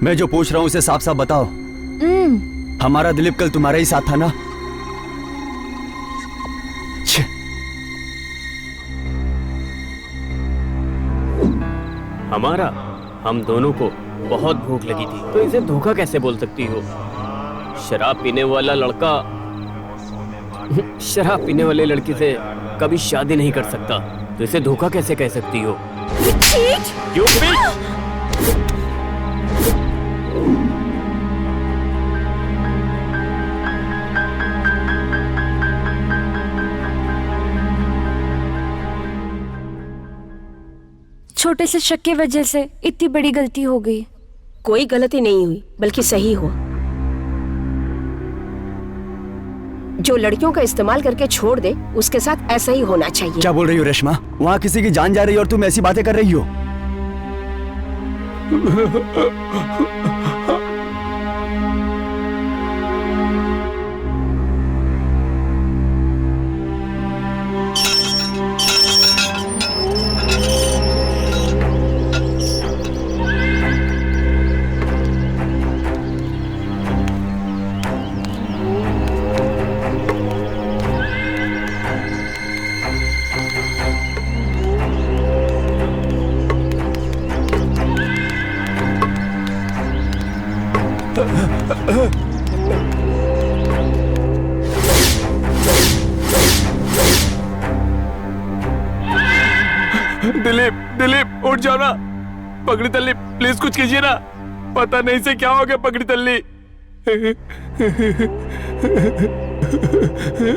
मैं जो पूछ रहा हूं उसे साफ साफ बताओ। हमारा दिलीप कल तुम्हारा ही साथ था ना? हमारा? हम दोनों को बहुत भूख लगी थी, तो इसे धोखा कैसे बोल सकती हो? शराब पीने वाला लड़का शराब पीने वाले लड़की से कभी शादी नहीं कर सकता। तो इसे धोखा कैसे कह सकती हो? चीट! You bitch! छोटे से शक की वजह से इतनी बड़ी गलती हो गई। कोई गलती नहीं हुई, बल्कि सही हुआ। जो लड़कियों का इस्तेमाल करके छोड़ दे, उसके साथ ऐसा ही होना चाहिए। क्या बोल रही हो रेशमा? वहाँ किसी की जान जा रही है और तुम ऐसी बातें कर रही हो? दिलीप, दिलीप उठ जाओ ना। पगड़ी तल्ली प्लीज कुछ कीजिए ना। पता नहीं से क्या हो गया पगड़ी तल्ली।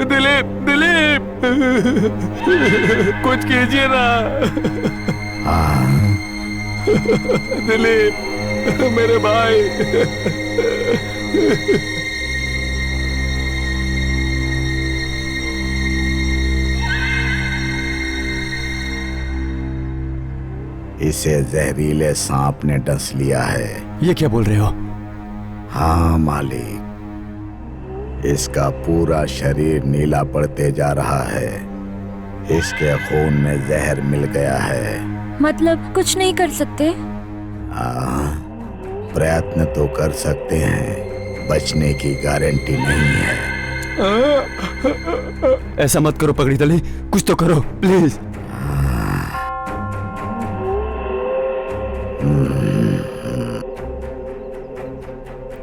दिलीप, दिलीप कुछ कीजिए ना। दिलीप मेरे भाई। इसे जहरीले सांप ने डस लिया है। ये क्या बोल रहे हो? हाँ मालिक, इसका पूरा शरीर नीला पड़ते जा रहा है। इसके खून में जहर मिल गया है। मतलब कुछ नहीं कर सकते? प्रयत्न तो कर सकते हैं, बचने की गारंटी नहीं है। ऐसा मत करो पगड़ी तली, कुछ तो करो प्लीज।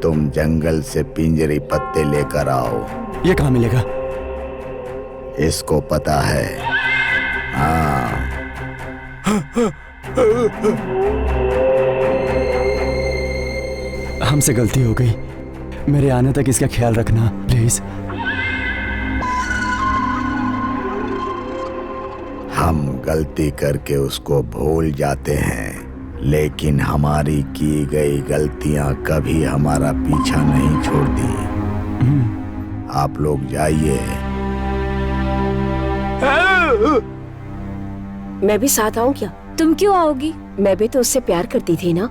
तुम जंगल से पिंजरी पत्ते लेकर आओ। ये कहाँ मिलेगा? इसको पता है। हाँ। हमसे गलती हो गई, मेरे आने तक इसका ख्याल रखना प्लीज। हम गलती करके उसको भूल जाते हैं, लेकिन हमारी की गई गलतियां कभी हमारा पीछा नहीं छोड़ती। आप लोग जाइए। मैं भी साथ आऊं क्या? तुम क्यों आओगी? मैं भी तो उससे प्यार करती थी ना।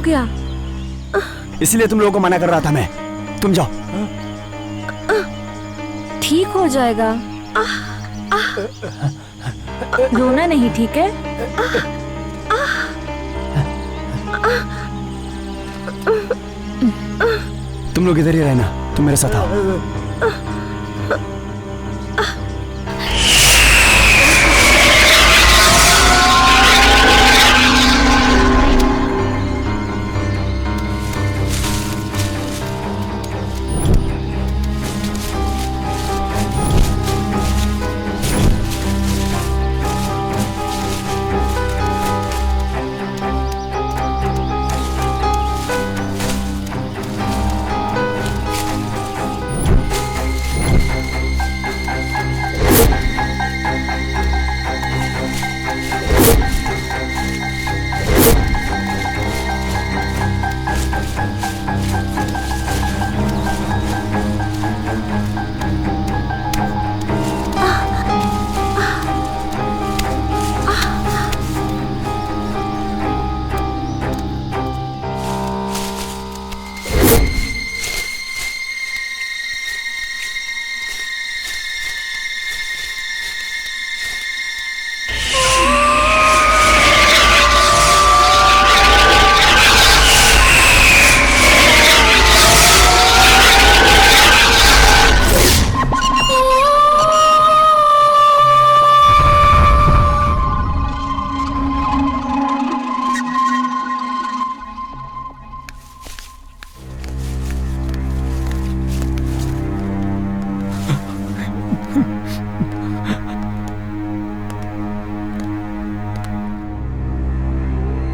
गया? इसलिए तुम लोगों को मना कर रहा था मैं। तुम जाओ। ठीक हो जाएगा। रोना नहीं, ठीक है? तुम लोग इधर ही रहना, तुम मेरे साथ आओ।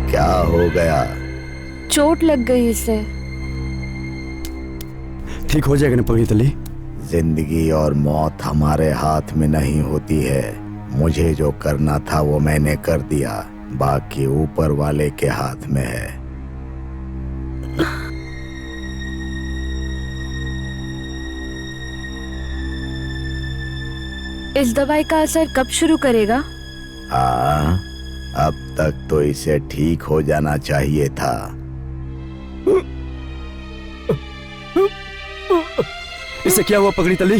क्या हो गया? चोट लग गई इसे। ठीक हो जाएगा ना पगड़ी तली? जिंदगी और मौत हमारे हाथ में नहीं होती है। मुझे जो करना था वो मैंने कर दिया, बाकी ऊपर वाले के हाथ में है। इस दवाई का असर कब शुरू करेगा? हाँ, अब तक तो इसे ठीक हो जाना चाहिए था। इसे क्या हुआ पगड़ी तली?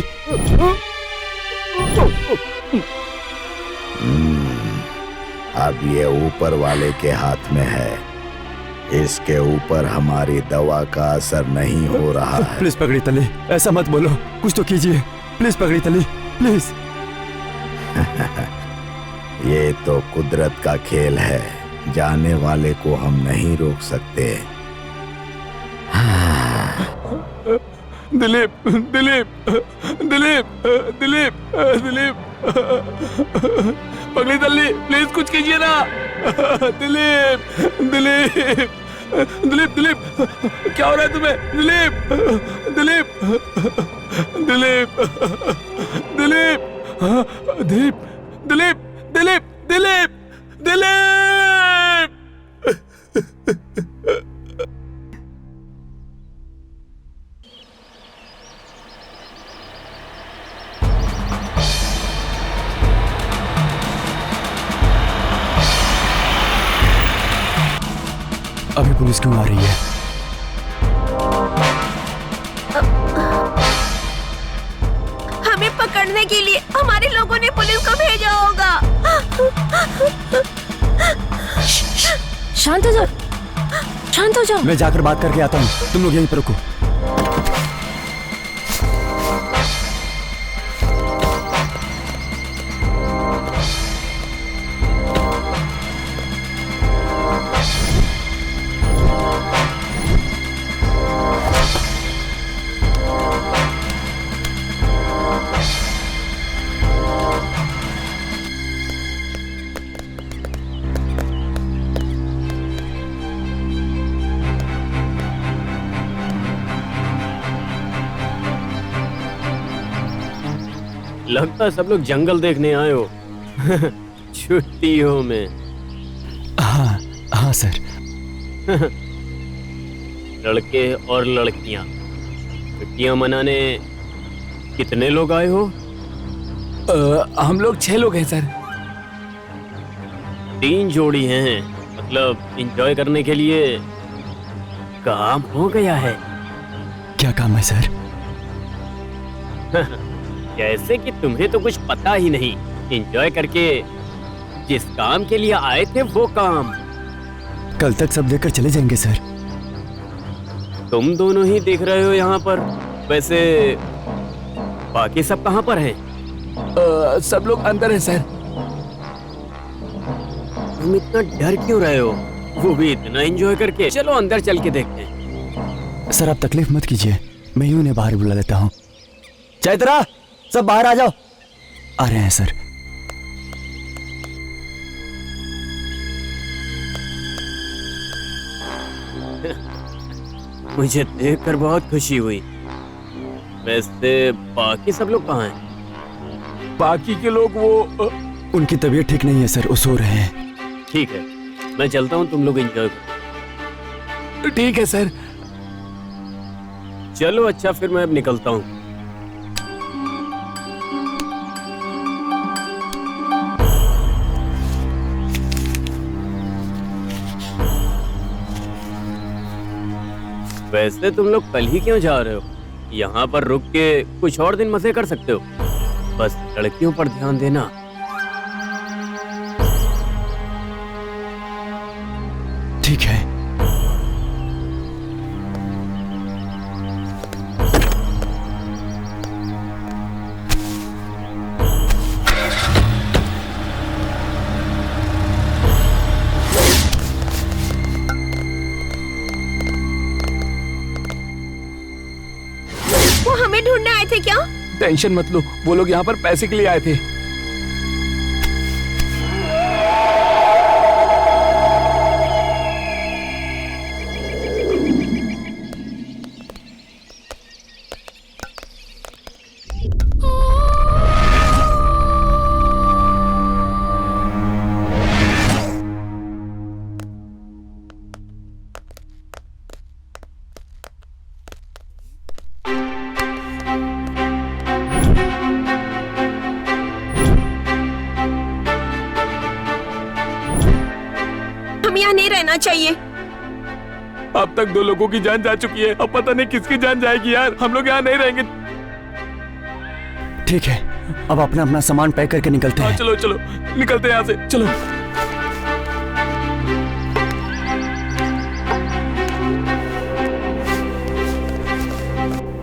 अब ये ऊपर वाले के हाथ में है। इसके ऊपर हमारी दवा का असर नहीं हो रहा है। प्लीज पगड़ी तली, ऐसा मत बोलो, कुछ तो कीजिए प्लीज पगड़ी तली, प्लीज। ये तो कुदरत का खेल है, जाने वाले को हम नहीं रोक सकते। दिलीप, दिलीप, दिलीप, दिलीप, दिलीप, पगड़ी तल्ली, प्लीज कुछ कीजिए ना। दिलीप, दिलीप, दिलीप, दिलीप, क्या हो रहा है तुम्हें? दिलीप, दिलीप, दिलीप, दिलीप, दिलीप, दिलीप, दिलीप, दिलीप, दिलीप। अभी पुलिस क्यों आ रही है? हमें पकड़ने के लिए हमारे लोगों ने पुलिस को भेजा होगा। शांत हो जाओ, शांत हो जाओ। मैं जाकर बात करके आता हूँ, तुम लोग यहीं पर रुको। लगता है सब लोग जंगल देखने आए हो। छुट्टियों में। हाँ हाँ सर। लड़के और लड़कियां छुट्टियां मनाने कितने लोग आए हो? हम लोग 6 लोग हैं सर। 3 जोड़ी हैं, मतलब एंजॉय करने के लिए काम हो गया है। क्या काम है सर? जैसे कि तुम्हें तो कुछ पता ही नहीं। एंजॉय करके जिस काम के लिए आए थे वो काम। कल तक सब देखकर चले जाएंगे सर। तुम दोनों ही देख रहे हो यहाँ पर। वैसे बाकी सब कहाँ पर हैं? सब लोग अंदर हैं सर। तुम इतना डर क्यों रहे हो? वो भी इतना एंजॉय करके। चलो अंदर चल के देखते हैं। सर आप तकलीफ मत कीजिए, मैं ही उन्हें बाहर बुला लेता हूँ। चैत्रा, सब बाहर आ जाओ। आ रहे हैं सर। मुझे देखकर बहुत खुशी हुई। वैसे बाकी सब लोग कहाँ हैं? बाकी के लोग वो उनकी तबीयत ठीक नहीं है सर, वो सो रहे हैं। ठीक है, मैं चलता हूँ, तुम लोग एंजॉय करो। ठीक है सर। चलो अच्छा, फिर मैं अब निकलता हूँ। वैसे तुम लोग कल ही क्यों जा रहे हो? यहाँ पर रुक के कुछ और दिन मजे कर सकते हो। बस लड़कियों पर ध्यान देना। ठीक है। वो हमें ढूंढने आए थे क्या? टेंशन मत लो, वो लोग यहाँ पर पैसे के लिए आए थे। हम यहाँ नहीं रहना चाहिए। अब तक 2 लोगों की जान जा चुकी है, अब पता नहीं किसकी जान जाएगी यार। हम लोग यहाँ नहीं रहेंगे। ठीक है, अब अपना अपना सामान पैक करके निकलते हाँ हैं। चलो चलो, निकलते हैं यहाँ से, चलो।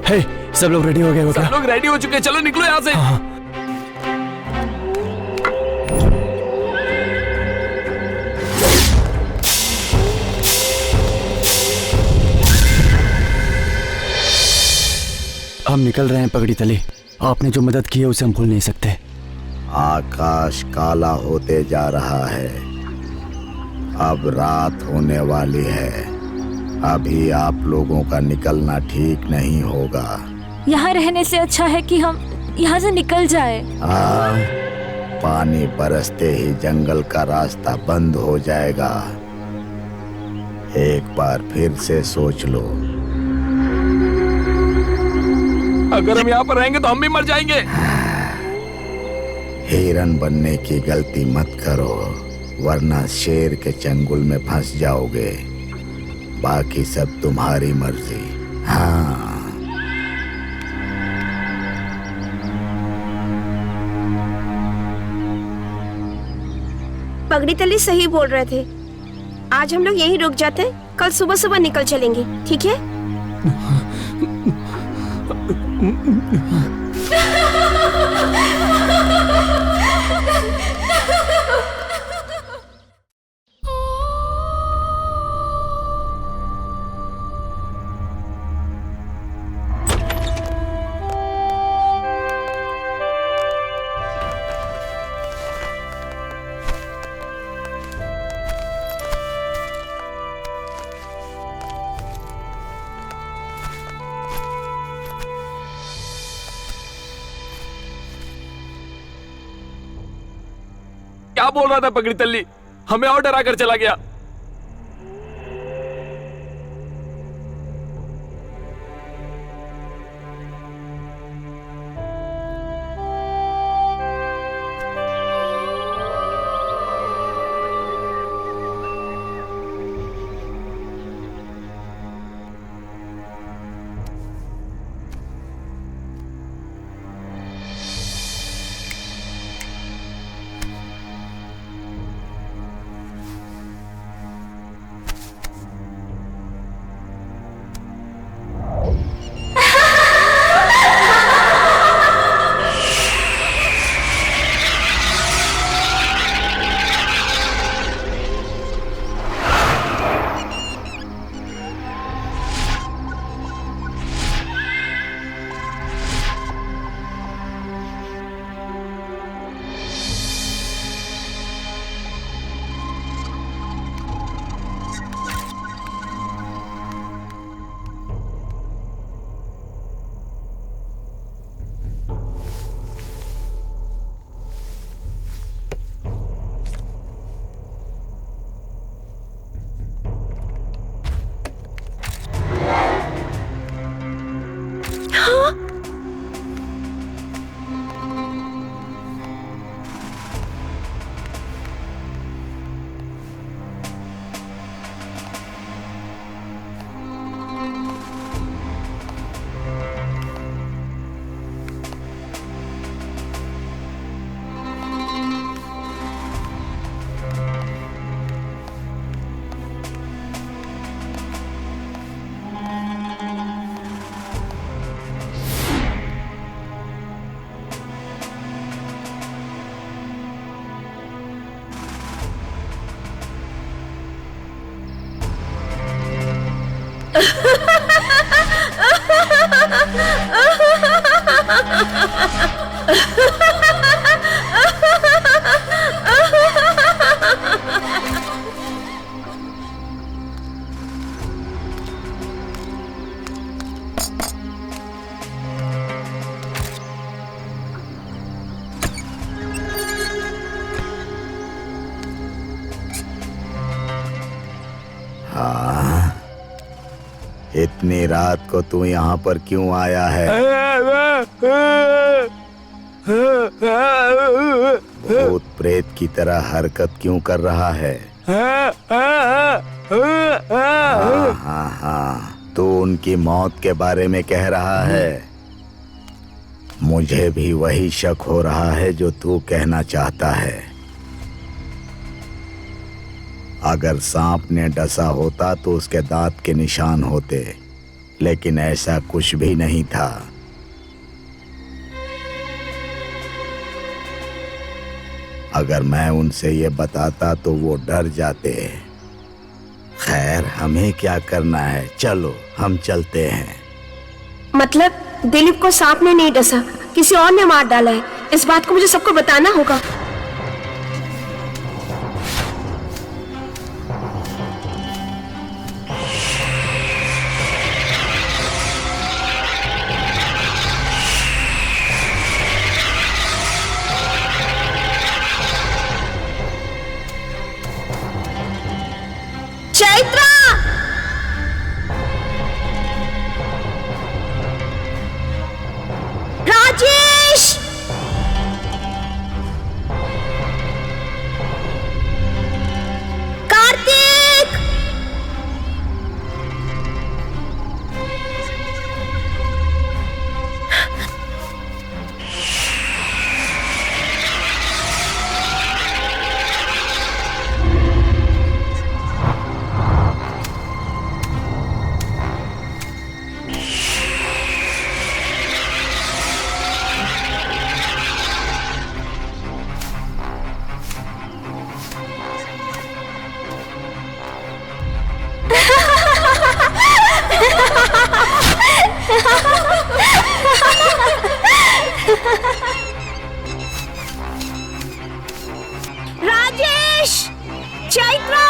हे, सब लोग रेडी हो गए हो सब क्या? लोग रेडी हो चुके हैं, चलो निकलो यहाँ से। हाँ। हम निकल रहे हैं पगड़ी तले। आपने जो मदद की है उसे हम भूल नहीं सकते। आकाश काला होते जा रहा है, अब रात होने वाली है। अभी आप लोगों का निकलना ठीक नहीं होगा। यहाँ रहने से अच्छा है कि हम यहाँ से निकल जाए। पानी बरसते ही जंगल का रास्ता बंद हो जाएगा। एक बार फिर से सोच लो। अगर हम यहाँ पर रहेंगे तो हम भी मर जाएंगे। हिरन बनने की गलती मत करो, वरना शेर के चंगुल में फंस जाओगे। बाकी सब तुम्हारी मर्जी। हाँ। पगड़ी तली सही बोल रहे थे। आज हम लोग यहीं रुक जाते हैं, कल सुबह सुबह निकल चलेंगे, ठीक है? क्या बोल रहा था पगड़ी तल्ली? हमें और डरा कर चला गया। इतनी रात को तू यहाँ पर क्यों आया है? भूत प्रेत की तरह हरकत क्यों कर रहा है? हाँ, तू उनकी मौत के बारे में कह रहा है। मुझे भी वही शक हो रहा है जो तू कहना चाहता है। अगर सांप ने डसा होता तो उसके दांत के निशान होते, लेकिन ऐसा कुछ भी नहीं था। अगर मैं उनसे ये बताता तो वो डर जाते। खैर, हमें क्या करना है, चलो हम चलते हैं। मतलब दिलीप को सांप ने नहीं डसा, किसी और ने मार डाला है। इस बात को मुझे सबको बताना होगा। चैत्रा! राजेश! कार्तिक! राजेश! चैत्रा!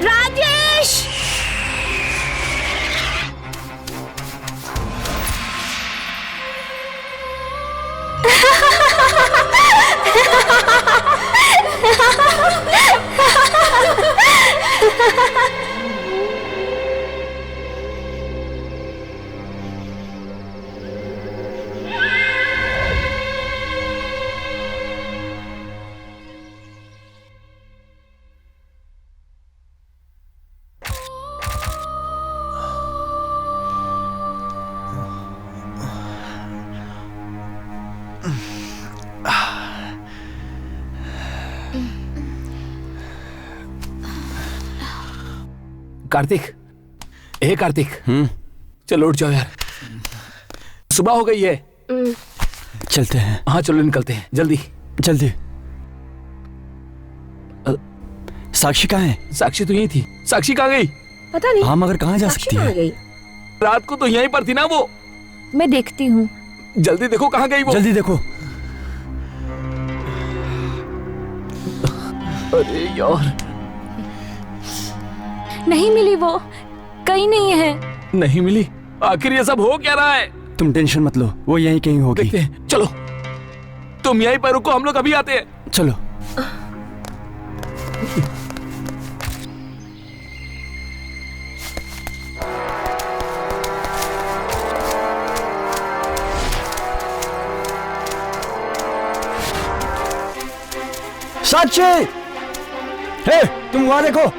राजेश! कार्तिक, ए कार्तिक, चलो उठ जाओ यार, सुबह हो गई है। चलते हैं। हाँ चलो निकलते हैं, जल्दी जल्दी। साक्षी कहाँ है? साक्षी तो यही थी। साक्षी कहाँ गई? पता नहीं। हाँ, मगर कहाँ जा साक्षी सकती कहाँ है? गई? रात को तो यहीं पर थी ना वो। मैं देखती हूँ। जल्दी देखो कहाँ गई वो। जल्दी देखो। अरे यार, नहीं मिली वो, कहीं नहीं है। नहीं मिली? आखिर ये सब हो क्या रहा है? तुम टेंशन मत लो, वो यहीं कहीं होगी। देखते हैं, चलो तुम यहीं पर रुको, हम लोग अभी आते हैं। चलो। साक्षी! हे, तुम वहां देखो।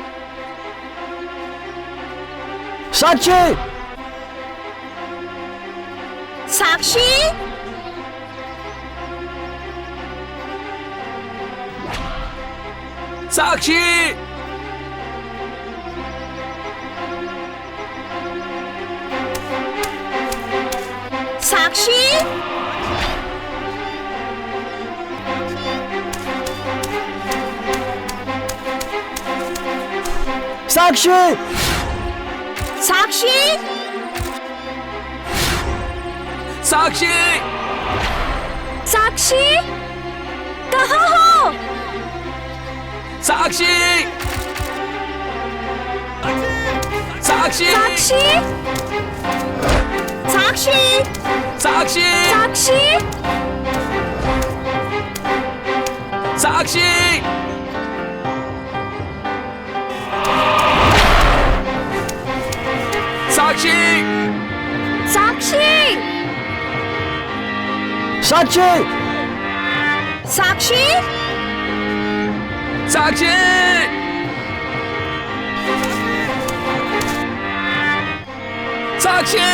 साक्षी! साक्षी! साक्षी! साक्षी! साक्षी! साक्षी! साक्षी! साक्षी, कहाँ हो? साक्षी! साक्षी! साक्षी, साक्षी! साक्षी! साक्षी, साक्षी, साक्षी, साक्षी, साक्षी, साक्षी, साक्षी, साक्षी।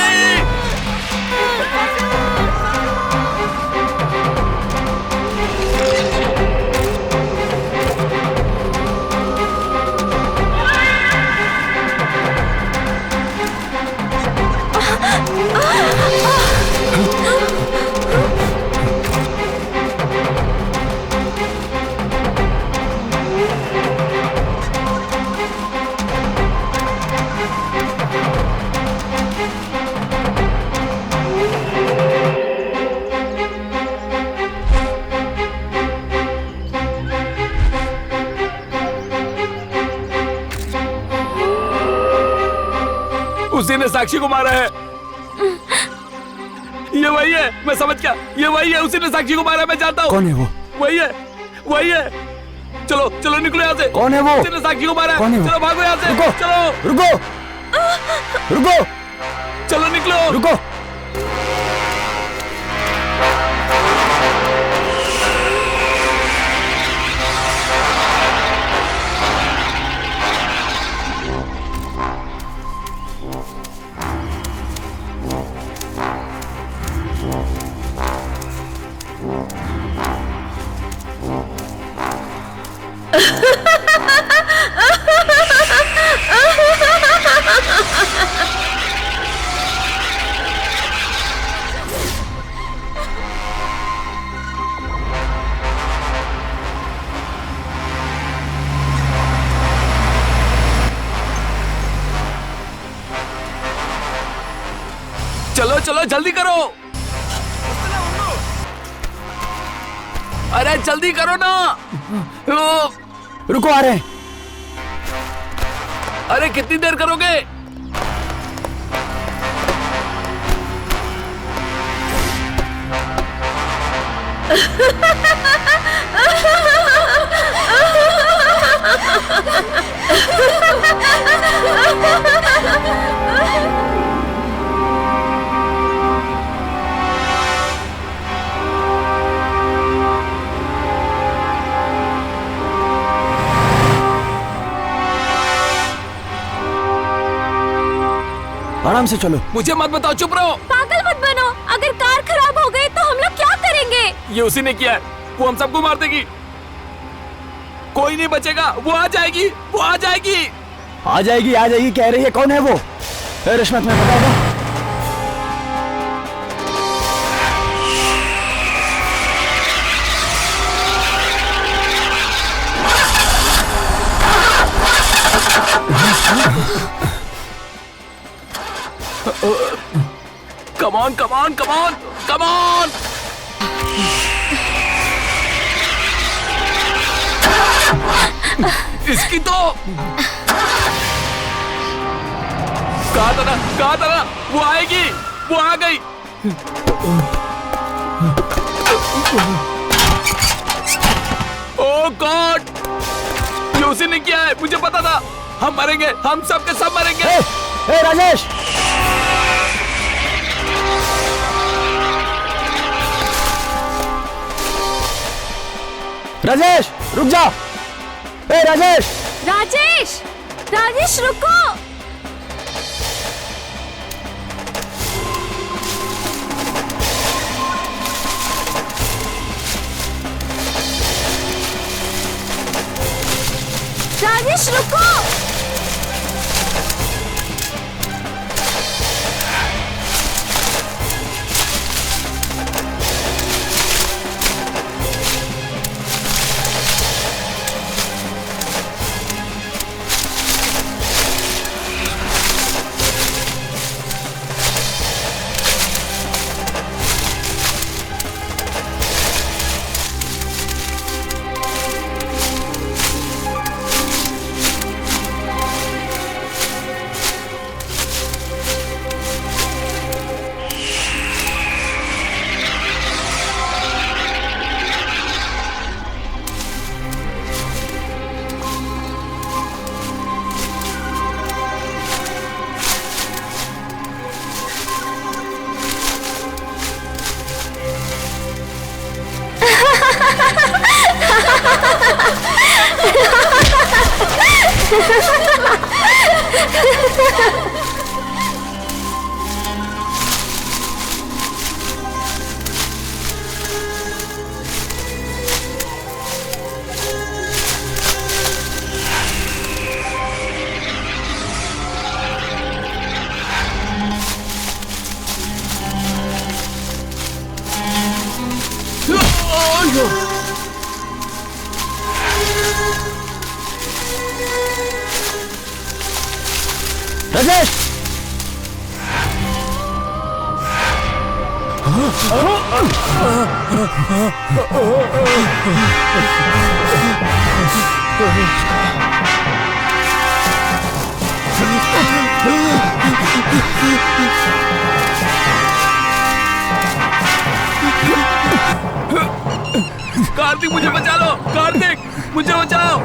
उसी ने साक्षी को मारा है। ये वही है, मैं समझ गया, ये वही है, उसी ने साक्षी को मारा है, मैं जानता हूँ। कौन है वो? वही है, वही है। चलो चलो निकलो यहाँ से। कौन है वो? उसी ने साक्षी को मारा है। कौन है वो? चलो भागो यहाँ से। रुको, चलो रुको, रुको, चलो निकलो। रुको। चलो चलो जल्दी करो। अरे जल्दी करो ना। रुको, आ रहे हैं। अरे कितनी देर करोगे? आराम से चलो। मुझे मत बताओ, चुप रहो। पागल मत बनो, अगर कार खराब हो गई तो हम लोग क्या करेंगे? ये उसी ने किया है, वो हम सबको मार देगी। कोई नहीं बचेगा, वो आ जाएगी, वो आ जाएगी। आ जाएगी, आ जाएगी कह रही है। कौन है वो? रिश्वत में बताओ। Come on, come on, come on, come on! इसकी तो कहा था ना, वो आएगी, वो आ गई। ओह गॉड, ये उसी ने किया है, मुझे पता था। हम मरेंगे, हम सब के सब मरेंगे। ए राजेश, राजेश रुक जा। ए राजेश, राजेश, राजेश रुको। राजेश रुको। राजेश! कार्तिक मुझे बचा लो, कार्तिक मुझे बचाओ,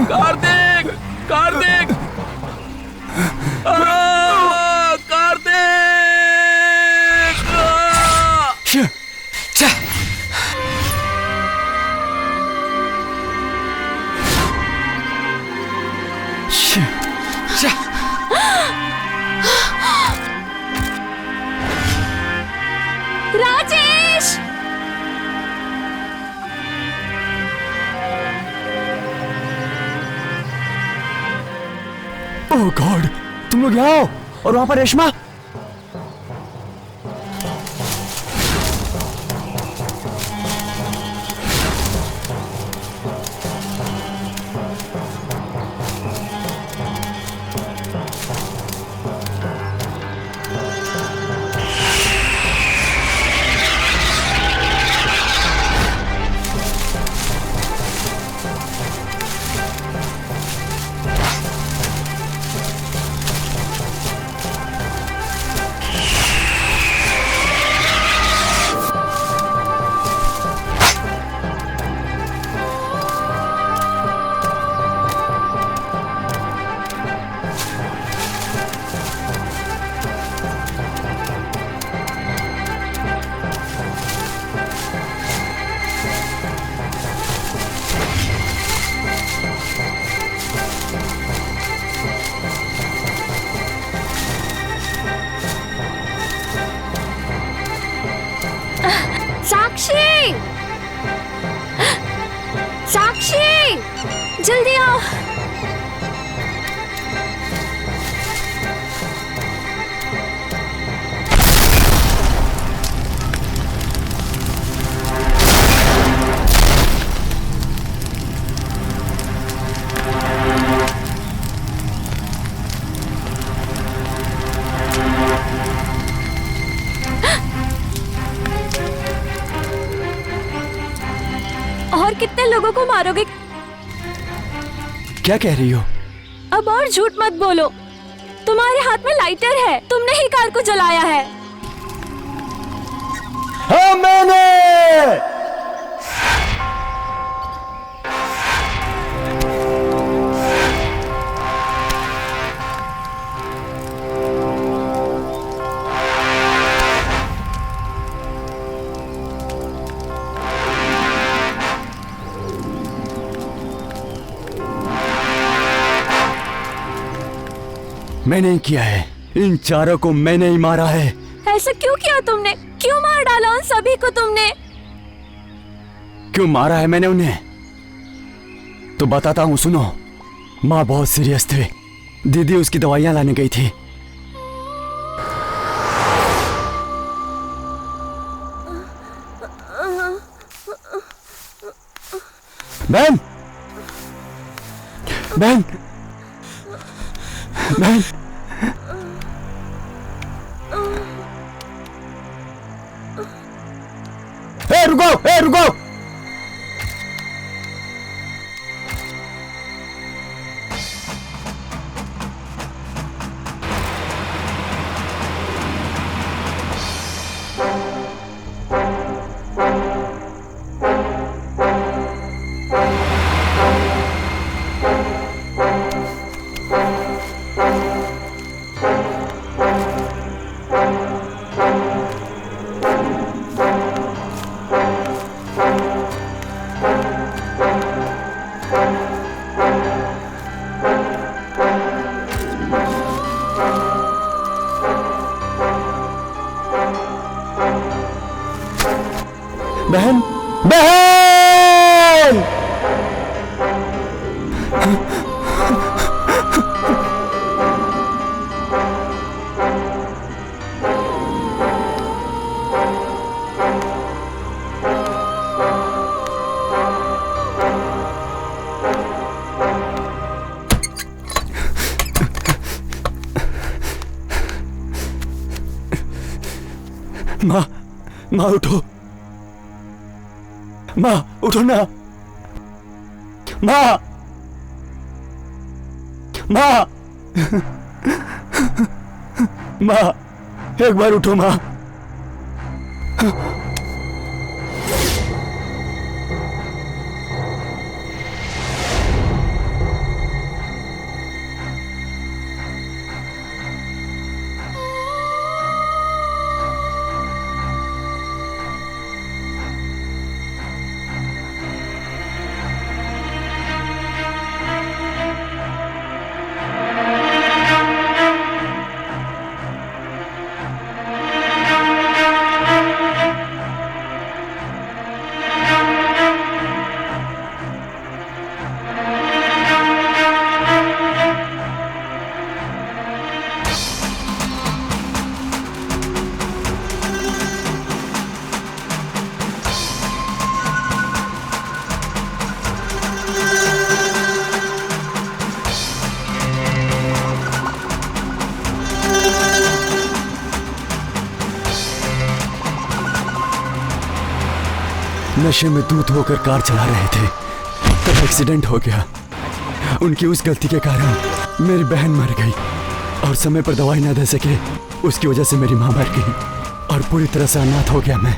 कार्तिक कार्तिक कार्तिक। राजेश! ओह गॉड, तुम लोग यहाँ आओ। और वहां पर रेशमा। साक्षी! साक्षी! जल्दी आओ। और कितने लोगों को मारोगे? क्या कह रही हो? अब और झूठ मत बोलो। तुम्हारे हाथ में लाइटर है, तुमने ही कार को जलाया है। हाँ मैंने। मैंने ही किया है। इन चारों को मैंने ही मारा है। ऐसा क्यों किया तुमने? क्यों मार डाला उन सभी को तुमने? क्यों मारा है मैंने उन्हें? तो बताता हूँ, सुनो। माँ बहुत सीरियस थे। दीदी उसकी दवाइयाँ लाने गई थी। बहन, बहन, बहन, रुको, रुको। माँ उठो, माँ उठो ना, माँ, माँ, माँ एक बार उठो माँ। नशे में धुत होकर कार चला रहे थे तब एक्सीडेंट हो गया। उनकी उस गलती के कारण मेरी बहन मर गई और समय पर दवाई ना दे सके, उसकी वजह से मेरी माँ मर गई और पूरी तरह से अनाथ हो गया मैं।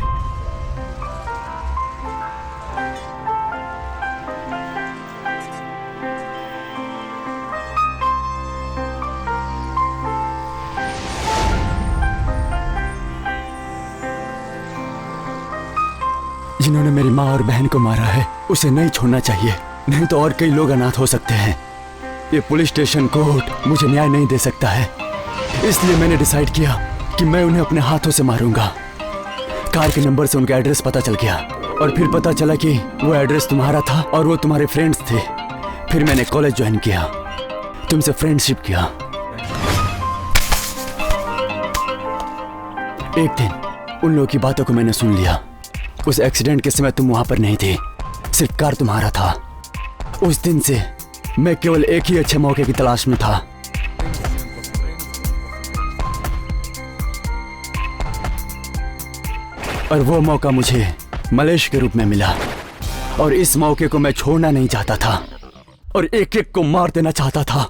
जिन्होंने मेरी माँ और बहन को मारा है उसे नहीं छोड़ना चाहिए, नहीं तो और कई लोग अनाथ हो सकते हैं। ये पुलिस स्टेशन कोर्ट मुझे न्याय नहीं दे सकता है, इसलिए मैंने डिसाइड किया कि मैं उन्हें अपने हाथों से मारूंगा। कार के नंबर से उनका एड्रेस पता चल गया और फिर पता चला कि वो एड्रेस तुम्हारा था और वो तुम्हारे फ्रेंड्स थे। फिर मैंने कॉलेज ज्वाइन किया, तुमसे फ्रेंडशिप किया। एक दिन उन लोगों की बातों को मैंने सुन लिया। उस एक्सीडेंट के समय तुम वहां पर नहीं थे, सिर्फ कार तुम्हारा था। उस दिन से मैं केवल एक ही अच्छे मौके की तलाश में था। और वो मौका मुझे मलेश के रूप में मिला और इस मौके को मैं छोड़ना नहीं चाहता था और एक एक को मार देना चाहता था।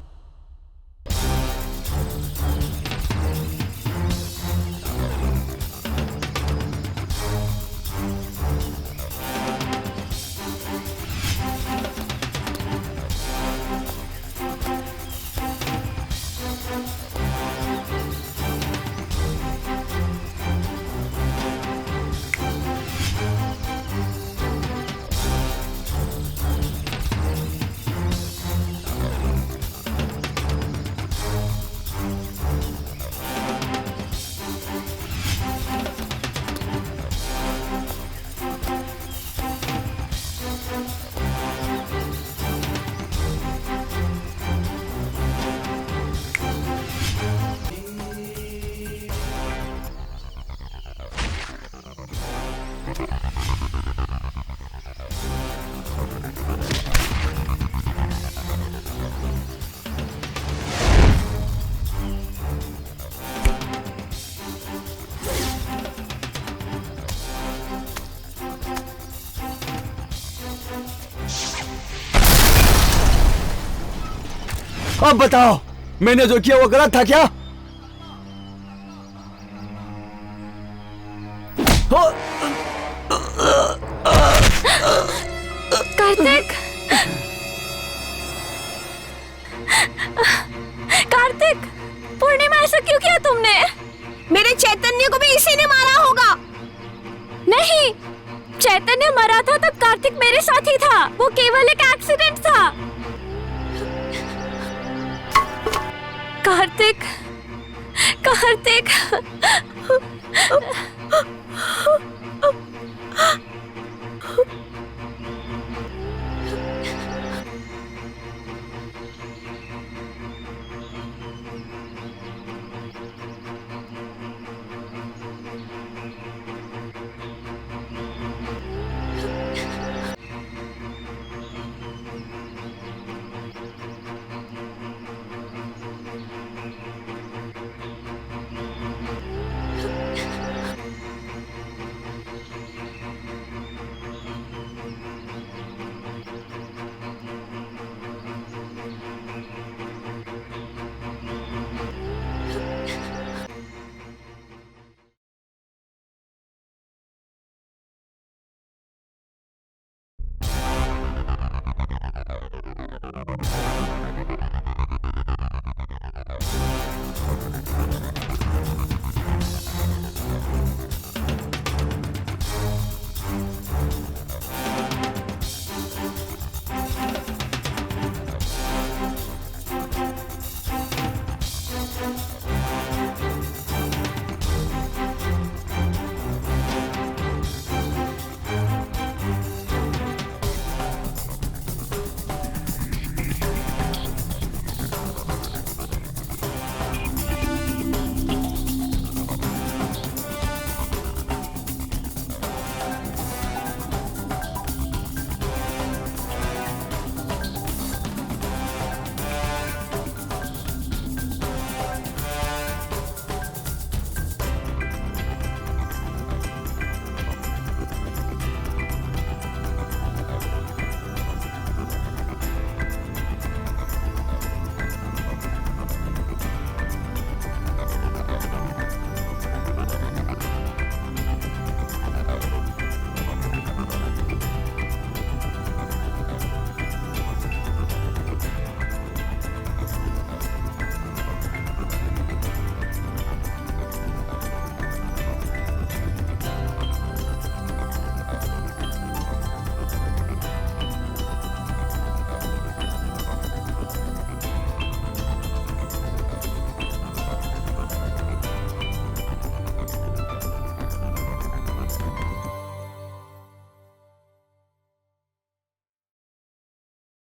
अब बताओ, मैंने जो किया वो गलत था क्या? कार्तिक! कार्तिक! पूर्णिमा, ऐसा क्यों किया तुमने? मेरे चैतन्य को भी इसी ने मारा होगा। नहीं, चैतन्य मरा था तब कार्तिक मेरे साथ ही था। वो केवल एक एक्सीडेंट था। कार्तिक, कार्तिक।